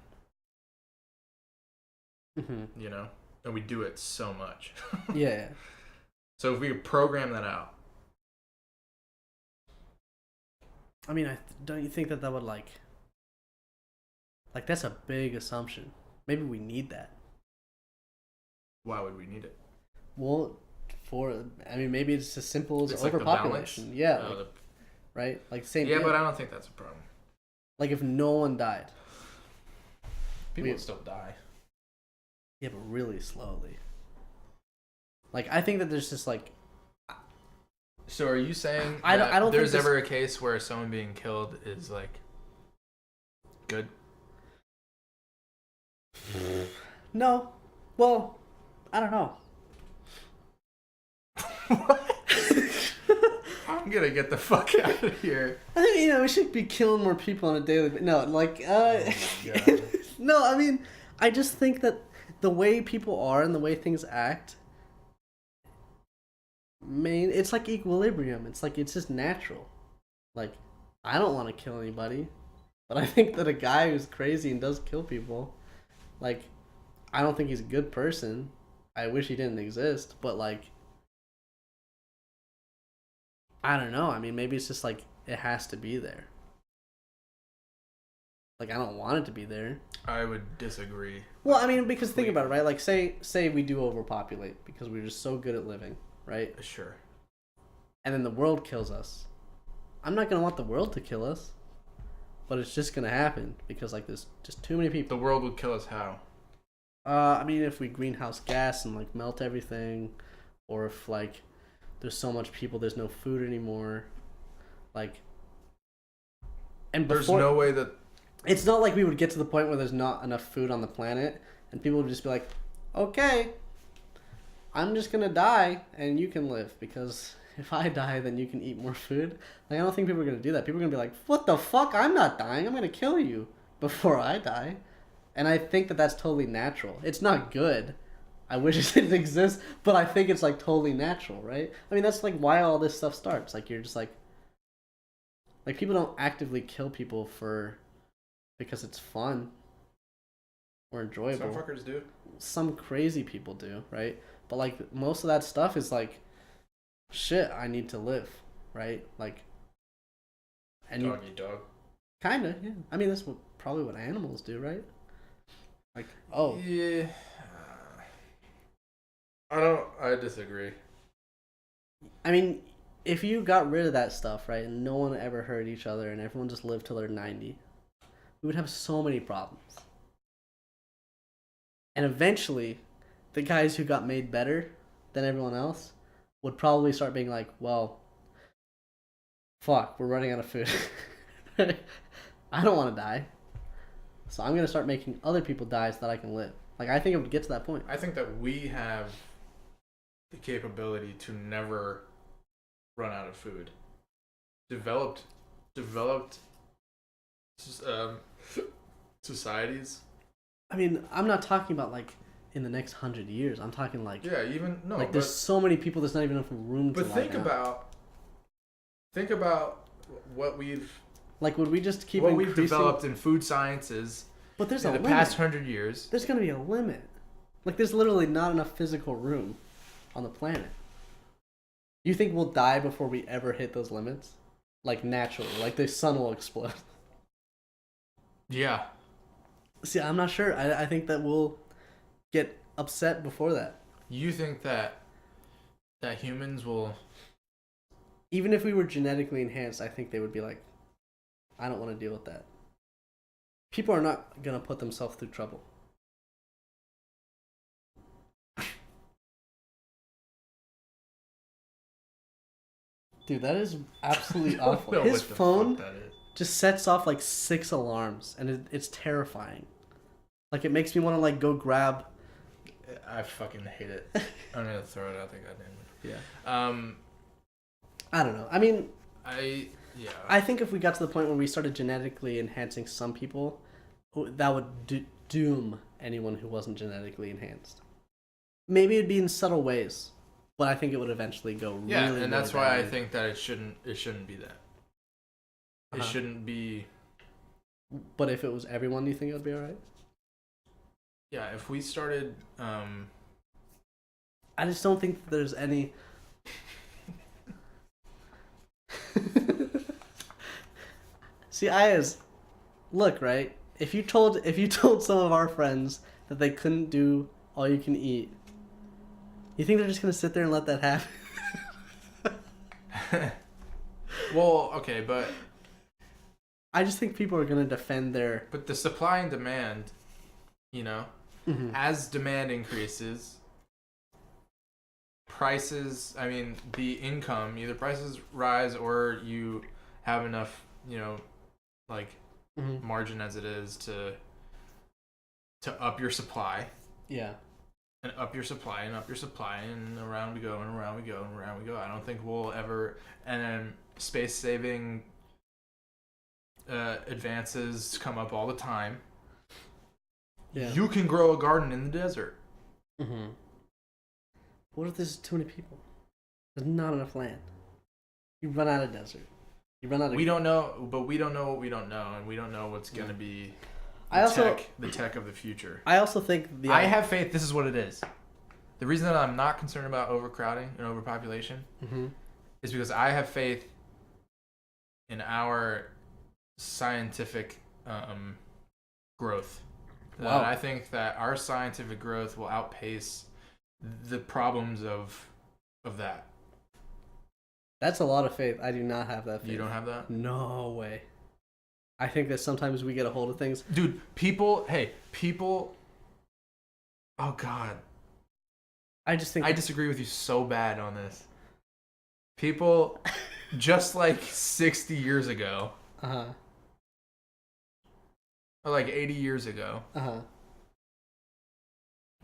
You know? And we do it so much. Yeah. So if we could program that out. I mean, don't you think that would like that's a big assumption. Maybe we need that. Why would we need it? Well, maybe it's as simple as it's overpopulation. Like yeah. Right? Like same. Yeah, but I don't think that's a problem. Like if no one died. People would still die. Yeah, but really slowly. Like, I think that there's just like. So are you saying I don't there's think ever a case where someone being killed is like good? No. Well, I don't know. What? I'm gonna get the fuck out of here. I think, we should be killing more people on a daily basis. No, like, no, I mean, I just think that the way people are and the way things act, it's like equilibrium. It's like, it's just natural. Like, I don't want to kill anybody, but I think that a guy who's crazy and does kill people, like, I don't think he's a good person. I wish he didn't exist, but like, I don't know. I mean, maybe it's just like it has to be there. Like, I don't want it to be there. I would disagree. Well, I mean, because think about it, right? Like, say we do overpopulate because we're just so good at living, right? Sure. And then the world kills us. I'm not gonna want the world to kill us, but it's just gonna happen because like there's just too many people. The world would kill us how? I mean, if we greenhouse gas and like melt everything, or if like there's so much people, there's no food anymore. Like, and there's no way that it's not like we would get to the point where there's not enough food on the planet, and people would just be like, "Okay, I'm just gonna die, and you can live because if I die, then you can eat more food." Like, I don't think people are gonna do that. People are gonna be like, "What the fuck? I'm not dying. I'm gonna kill you before I die." And I think that that's totally natural. It's not good. I wish it didn't exist, but I think it's like totally natural, right? I mean, that's like why all this stuff starts. Like, you're just like people don't actively kill people because it's fun or enjoyable. some fuckers do. Some crazy people do, right? But like most of that stuff is like, shit, I need to live, right? Like, and dog eat dog. Kinda, yeah. I mean, that's probably what animals do, right? Like, oh. Yeah. I disagree. I mean, if you got rid of that stuff, right, and no one ever hurt each other and everyone just lived till they're 90, we would have so many problems. And eventually, the guys who got made better than everyone else would probably start being like, well, fuck, we're running out of food. I don't want to die. So I'm gonna start making other people die so that I can live. Like, I think it would get to that point. I think that we have the capability to never run out of food. Developed societies. I mean, I'm not talking about like in the next 100 years. I'm talking like Like there's so many people. There's not even enough room. But think about what we've would we just keep what increasing? we've developed in food sciences. But there's in a the limit. past 100 years. There's gonna be a limit. Like, there's literally not enough physical room on the planet. You think we'll die before we ever hit those limits? Like, naturally. Like, the sun will explode. Yeah. See, I'm not sure. I think that we'll get upset before that. You think that humans will... Even if we were genetically enhanced, I think they would be like, I don't want to deal with that. People are not going to put themselves through trouble. Dude, that is absolutely awful. His phone just sets off like 6 alarms, and it's terrifying. Like, it makes me want to like go grab. I fucking hate it. I'm gonna throw it out there, goddamn it. Yeah. I don't know. I mean, I think if we got to the point where we started genetically enhancing some people, that would doom anyone who wasn't genetically enhanced. Maybe it'd be in subtle ways, but I think it would eventually go really. Yeah, and that's why I bad. think that it shouldn't be that. It shouldn't be. But if it was everyone, do you think it would be alright? Yeah, if we started. I just don't think there's any. See, look, right? If you told some of our friends that they couldn't do all you can eat, you think they're just gonna sit there and let that happen? Well, okay, but I just think people are gonna defend their. But the supply and demand, as demand increases, prices. I mean, the income, either prices rise or you have enough, margin as it is to up your supply. Yeah. And up your supply and up your supply, and around we go and around we go and around we go. I don't think we'll ever. And then space saving advances come up all the time. Yeah. You can grow a garden in the desert. Mm-hmm. What if there's too many people? There's not enough land. You run out of desert. You run out of. We don't know, but we don't know what we don't know, and we don't know what's gonna be. The tech of the future. I also think I have faith. This is what it is. The reason that I'm not concerned about overcrowding and overpopulation is because I have faith in our scientific growth. Wow. I think that our scientific growth will outpace the problems of that. That's a lot of faith. I do not have that faith. You don't have that? No way. I think that sometimes we get a hold of things. Dude, people. Oh, God. I just think. I disagree with you so bad on this. People, just like 60 years ago. Uh-huh. Or like 80 years ago. Uh-huh.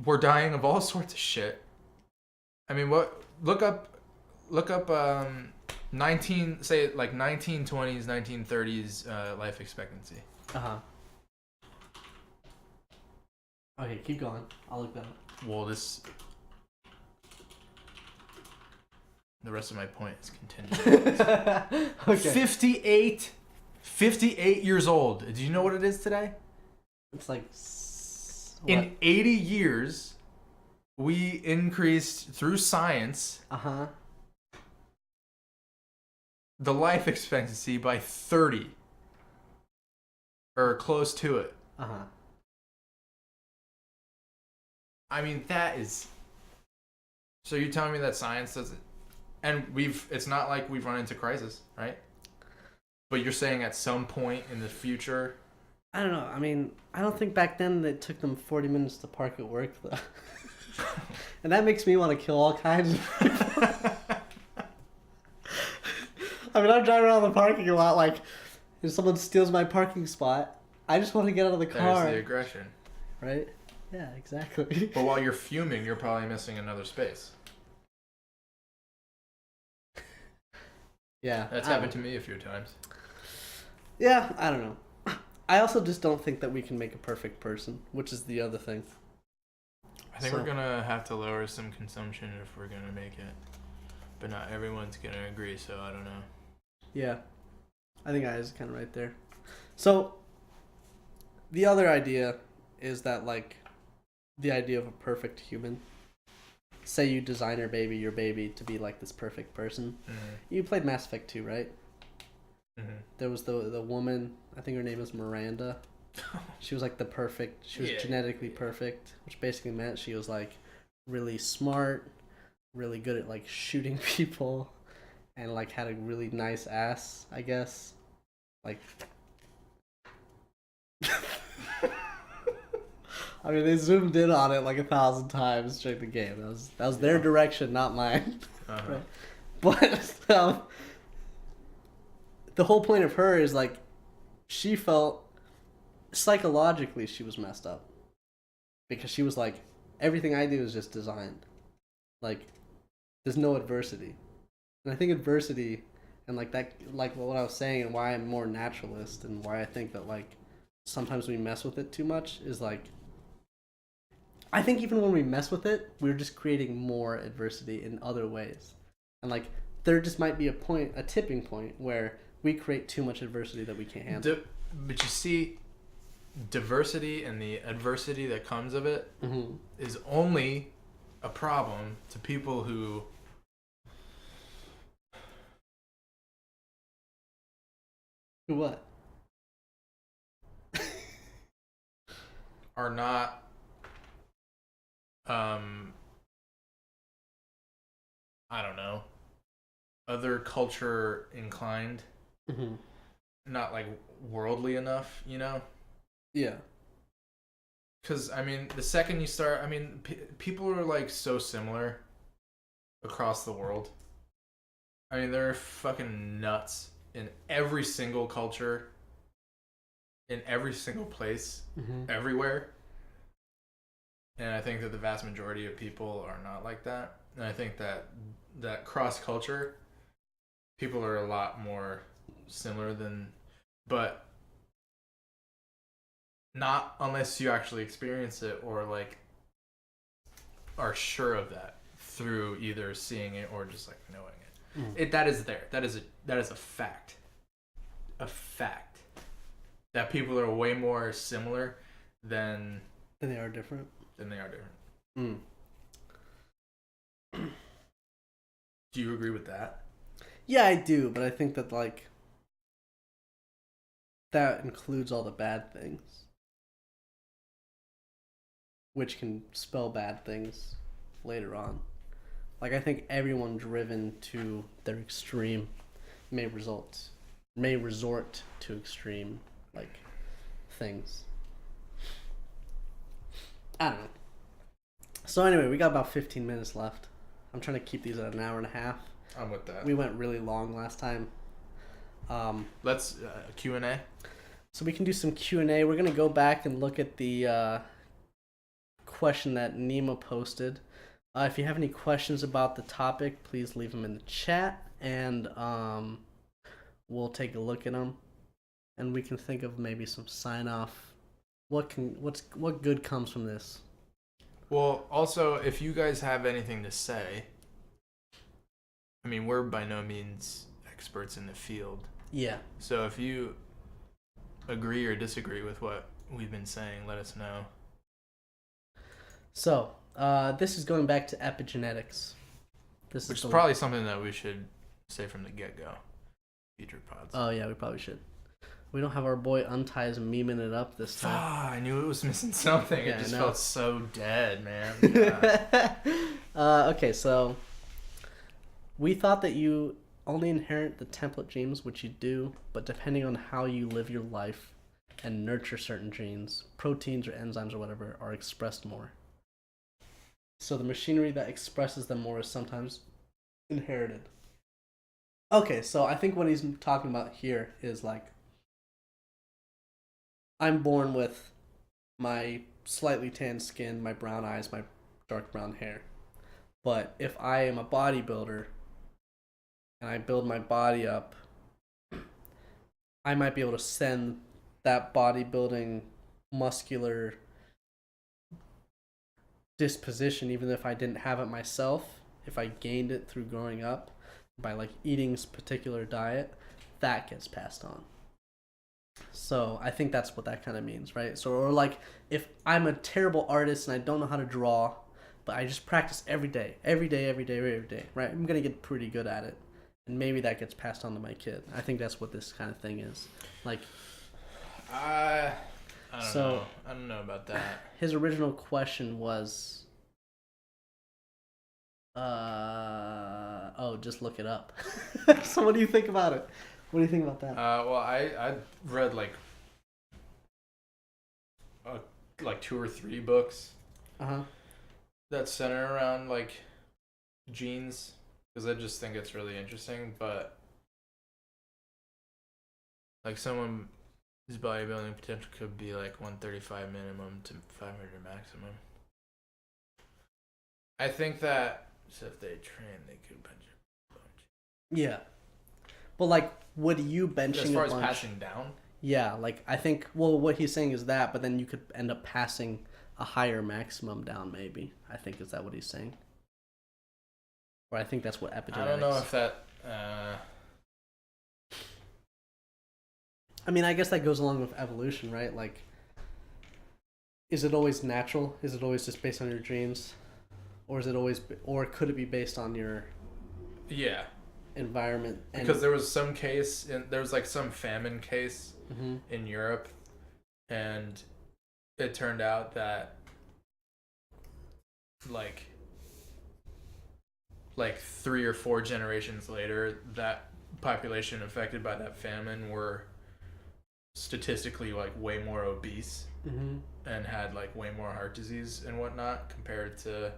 We're dying of all sorts of shit. I mean, look up 1920s, 1930s life expectancy. Uh-huh. Okay, keep going. I'll look that up. Well, the rest of my point is contingent. Okay. 58 years old. Do you know what it is today? It's like in 80 years, we increased through science the life expectancy by 30 or close to it. I mean, that is. So you're telling me that science doesn't, and it's not like we've run into crisis, right? But you're saying at some point in the future. I don't know. I mean, I don't think back then it took them 40 minutes to park at work, though. And that makes me want to kill all kinds of people. I mean, I'm driving around the parking lot, like, if someone steals my parking spot, I just want to get out of the car. There's the aggression. Right? Yeah, exactly. But while you're fuming, you're probably missing another space. Yeah. That's happened to me a few times. Yeah, I don't know. I also just don't think that we can make a perfect person, which is the other thing. I think we're going to have to lower some consumption if we're going to make it. But not everyone's going to agree, so I don't know. Yeah. I think I is kind of right there. So, the other idea is that, like, the idea of a perfect human. Say you design your baby to be, like, this perfect person. Mm-hmm. You played Mass Effect 2, right? Mm-hmm. There was the woman, I think her name is Miranda. She was like she was genetically perfect, which basically meant she was like really smart, really good at like shooting people, and like had a really nice ass, I guess. Like, I mean, they zoomed in on it like 1,000 times during the game. That was their direction, not mine. Uh-huh. Right? But the whole point of her is like she felt psychologically she was messed up because she was like, everything I do is just designed, like there's no adversity. And I think adversity and like that, like what I was saying, and why I'm more naturalist and why I think that like sometimes we mess with it too much is like, I think even when we mess with it, we're just creating more adversity in other ways. And like there just might be a tipping point where we create too much adversity that we can't handle. But you see, diversity and the adversity that comes of it is only a problem to people who What? are not I don't know, other culture inclined, not like worldly enough, you know? Yeah. Because, I mean, the second you start, I mean, people are like so similar across the world. I mean, they're fucking nuts in every single culture, in every single place, everywhere. And I think that the vast majority of people are not like that. And I think that cross culture, people are a lot more similar than, but not unless you actually experience it or like are sure of that through either seeing it or just like knowing it. That is there. That is a fact. A fact that people are way more similar than they are different. Do you agree with that? Yeah, I do, but I think that like that includes all the bad things, which can spell bad things later on. Like I think everyone driven to their extreme may resort to extreme like things. I don't know. So anyway, we got about 15 minutes left. I'm trying to keep these at an hour and a half. I'm with that. We went really long last time. Let's Q&A. So we can do some Q&A. We're going to go back and look at the question that Nima posted. If you have any questions about the topic, please leave them in the chat, and we'll take a look at them, and we can think of maybe some sign off. What good comes from this? Well, also, if you guys have anything to say, I mean, we're by no means experts in the field. Yeah. So if you agree or disagree with what we've been saying, let us know. So, this is going back to epigenetics. Which is probably something that we should say from the get-go. Future pods. Oh, yeah, we probably should. We don't have our boy Unties memeing it up this time. I knew it was missing something. Yeah, it just felt so dead, man. Okay, so we thought that you only inherit the template genes, which you do, but depending on how you live your life and nurture certain genes, proteins or enzymes or whatever are expressed more. So the machinery that expresses them more is sometimes inherited. Okay, so I think what he's talking about here is like I'm born with my slightly tanned skin, my brown eyes, my dark brown hair. But if I am a bodybuilder and I build my body up, I might be able to send that bodybuilding muscular disposition, even if I didn't have it myself, if I gained it through growing up by like eating this particular diet, that gets passed on. So I think that's what that kind of means, right? So, or like if I'm a terrible artist and I don't know how to draw, but I just practice every day, right? I'm gonna get pretty good at it, and maybe that gets passed on to my kid. I think that's what this kind of thing is. Like, I don't know. I don't know about that. His original question was, just look it up. So what do you think about it? What do you think about that? Well, I read like 2 or 3 books. That center around like genes, because I just think it's really interesting. But like someone's bodybuilding potential could be like 135 minimum to 500 maximum. I think that so if they train, they could bench a bunch. Yeah, but like, would you benching as far a bunch? As passing down? Yeah, like I think. Well, what he's saying is that, but then you could end up passing a higher maximum down. Maybe I think is that what he's saying, or I think that's what epigenetics. I don't know if that. I mean, I guess that goes along with evolution, right? Like, is it always natural? Is it always just based on your genes, or is it always, or could it be based on your environment? Because there was some case, there was like some famine case in Europe, and it turned out that like 3 or 4 generations later, that population affected by that famine were statistically like way more obese and had like way more heart disease and whatnot compared to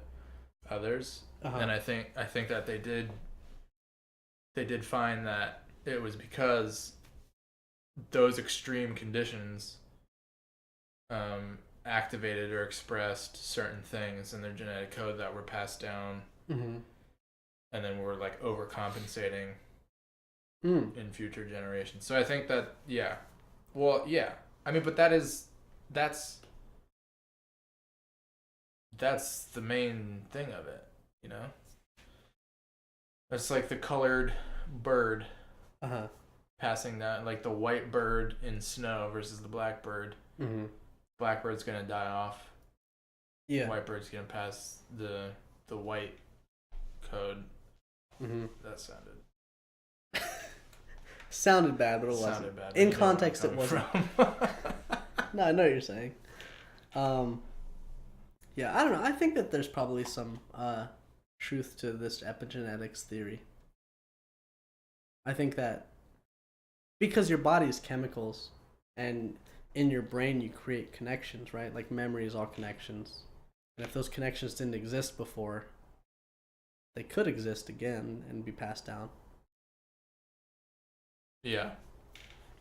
others. And I think that they did find that it was because those extreme conditions activated or expressed certain things in their genetic code that were passed down and then were like overcompensating in future generations. So I think that I mean, but that's the main thing of it, you know? It's like the colored bird passing down, like the white bird in snow versus the black bird. Black bird's gonna die off. Yeah. White bird's gonna pass the white code. That sounded bad, but it wasn't. Sounded bad. In context, it wasn't. No, I know what you're saying. Yeah, I don't know. I think that there's probably some truth to this epigenetics theory. I think that because your body is chemicals, and in your brain you create connections, right? Like memory is all connections. And if those connections didn't exist before, they could exist again and be passed down. Yeah,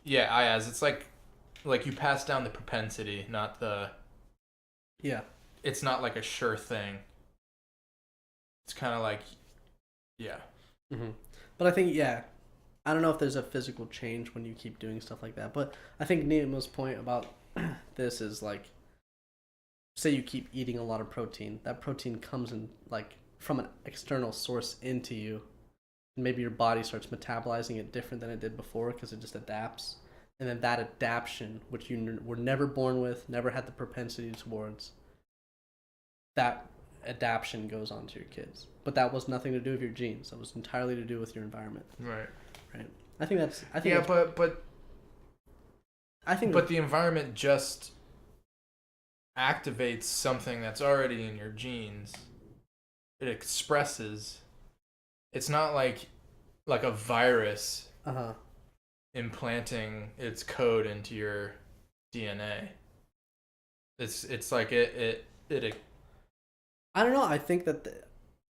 as it's like you pass down the propensity, not the. Yeah. It's not like a sure thing. It's kind of like, But I think I don't know if there's a physical change when you keep doing stuff like that. But I think Nemo's point about this is like, say you keep eating a lot of protein. That protein comes in like from an external source into you. Maybe your body starts metabolizing it different than it did before because it just adapts. And then that adaptation, which you were never born with, never had the propensity towards, that adaptation goes on to your kids. But that was nothing to do with your genes. That was entirely to do with your environment. Right. I think that's... But the environment just activates something that's already in your genes. It expresses... It's not like a virus implanting its code into your DNA. It's like it I don't know. I think that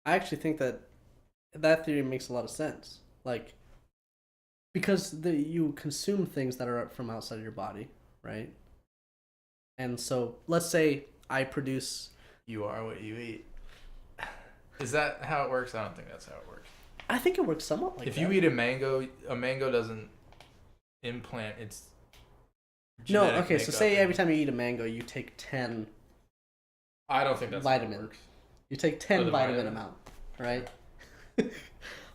I actually think that theory makes a lot of sense. Like, because you consume things that are from outside of your body, right? And so let's say I produce. You are what you eat. Is that how it works? I don't think that's how it works. I think it works somewhat like if that. you eat a mango doesn't implant its No, genetic okay, so makeup say in- every time you eat a mango, you take 10 I don't think that's how it vitamin. works. You take 10 the vitamin vitamin. amount, right?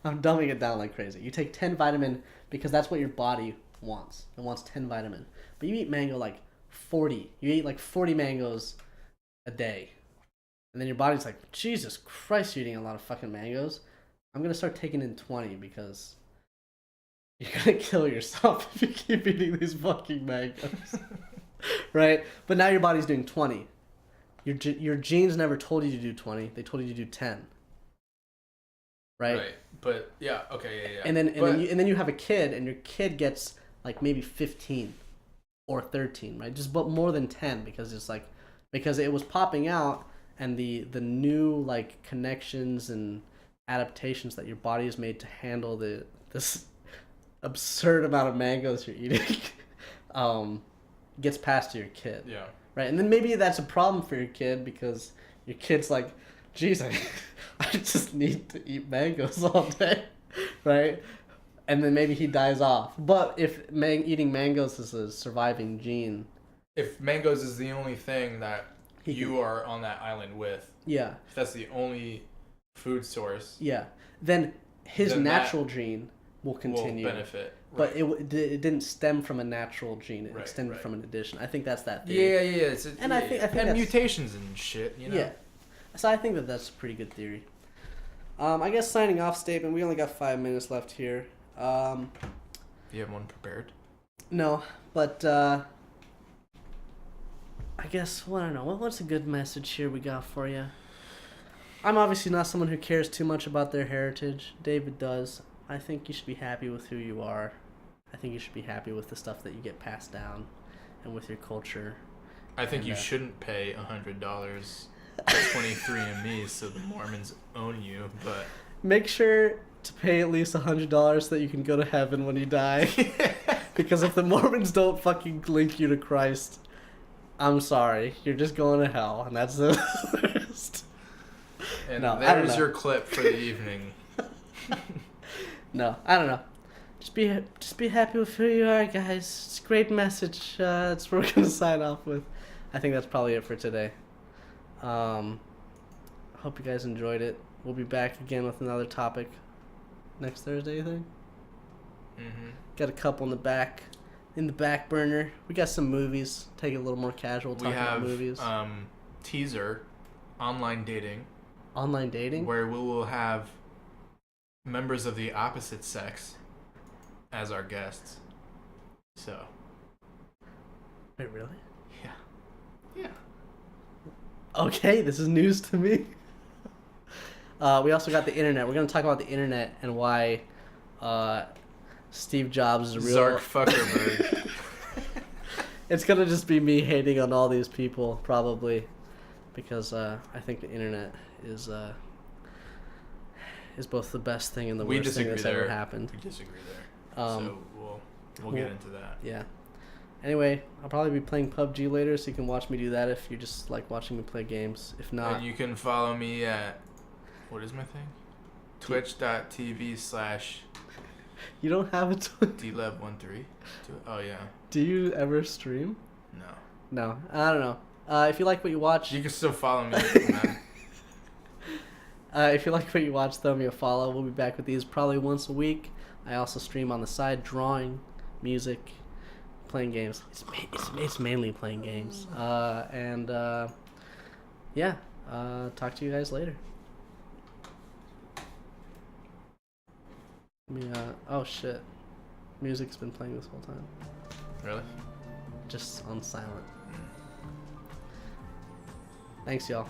I'm dumbing it down like crazy. You take 10 vitamin because that's what your body wants. It wants 10 vitamin. But you eat mango like 40. You eat like 40 mangoes a day. And then your body's like, Jesus Christ, you're eating a lot of fucking mangoes. I'm going to start taking in 20 because you're going to kill yourself if you keep eating these fucking mangoes. Right? But now your body's doing 20. Your genes never told you to do 20. They told you to do 10. Right? But yeah, okay, yeah. And then you have a kid, and your kid gets like maybe 15 or 13, right? Just but more than 10 because it was popping out, and the new like connections and adaptations that your body has made to handle this absurd amount of mangoes you're eating gets passed to your kid. Yeah. Right? And then maybe that's a problem for your kid because your kid's like, geez, I just need to eat mangoes all day, right? And then maybe he dies off. But if eating mangoes is a surviving gene... If mangoes is the only thing that you are on that island with... Yeah. If that's the only food source... Yeah. Then his natural gene will continue. Will benefit. But it didn't stem from a natural gene. It extended from an addition. I think that's that theory. Yeah. I think that's, mutations and shit, you know? Yeah. So I think that's a pretty good theory. I guess signing off statement. We only got 5 minutes left here. You have one prepared? No, but I guess, well, I don't know. What's a good message here we got for you? I'm obviously not someone who cares too much about their heritage. David does. I think you should be happy with who you are. I think you should be happy with the stuff that you get passed down and with your culture. I think you shouldn't pay $100 to 23andMe so the Mormons own you, but... Make sure to pay at least $100 so that you can go to heaven when you die. Because if the Mormons don't fucking link you to Christ, I'm sorry. You're just going to hell, and that's the worst. And there's your clip for the evening. No, I don't know. Just be happy with who you are, guys. It's a great message. That's what we're gonna sign off with. I think that's probably it for today. Hope you guys enjoyed it. We'll be back again with another topic next Thursday, you think? Mm-hmm. Got a couple in the back burner. We got some movies. Take it a little more casual. Talking about movies. Teaser, online dating. Online dating? Where we will have members of the opposite sex as our guests. So. Wait, really? Yeah. Okay, this is news to me. We also got the internet. We're going to talk about the internet and why Steve Jobs is a real... Zark Fuckerberg. It's going to just be me hating on all these people, probably. Because I think the internet is both the best thing and the worst thing that's ever happened. We disagree there. So we'll get into that. Yeah. Anyway, I'll probably be playing PUBG later, so you can watch me do that if you just like watching me play games. If not... And you can follow me at... What is my thing? Twitch.tv/ You don't have a Twitch? DLev13. Oh, yeah. Do you ever stream? No. No. I don't know. If you like what you watch... You can still follow me, man. If you like what you watch, throw me a follow. We'll be back with these probably once a week. I also stream on the side, drawing, music, playing games. It's mainly playing games. Yeah. Talk to you guys later. Oh shit. Music's been playing this whole time. Really? Just on silent. Thanks, y'all.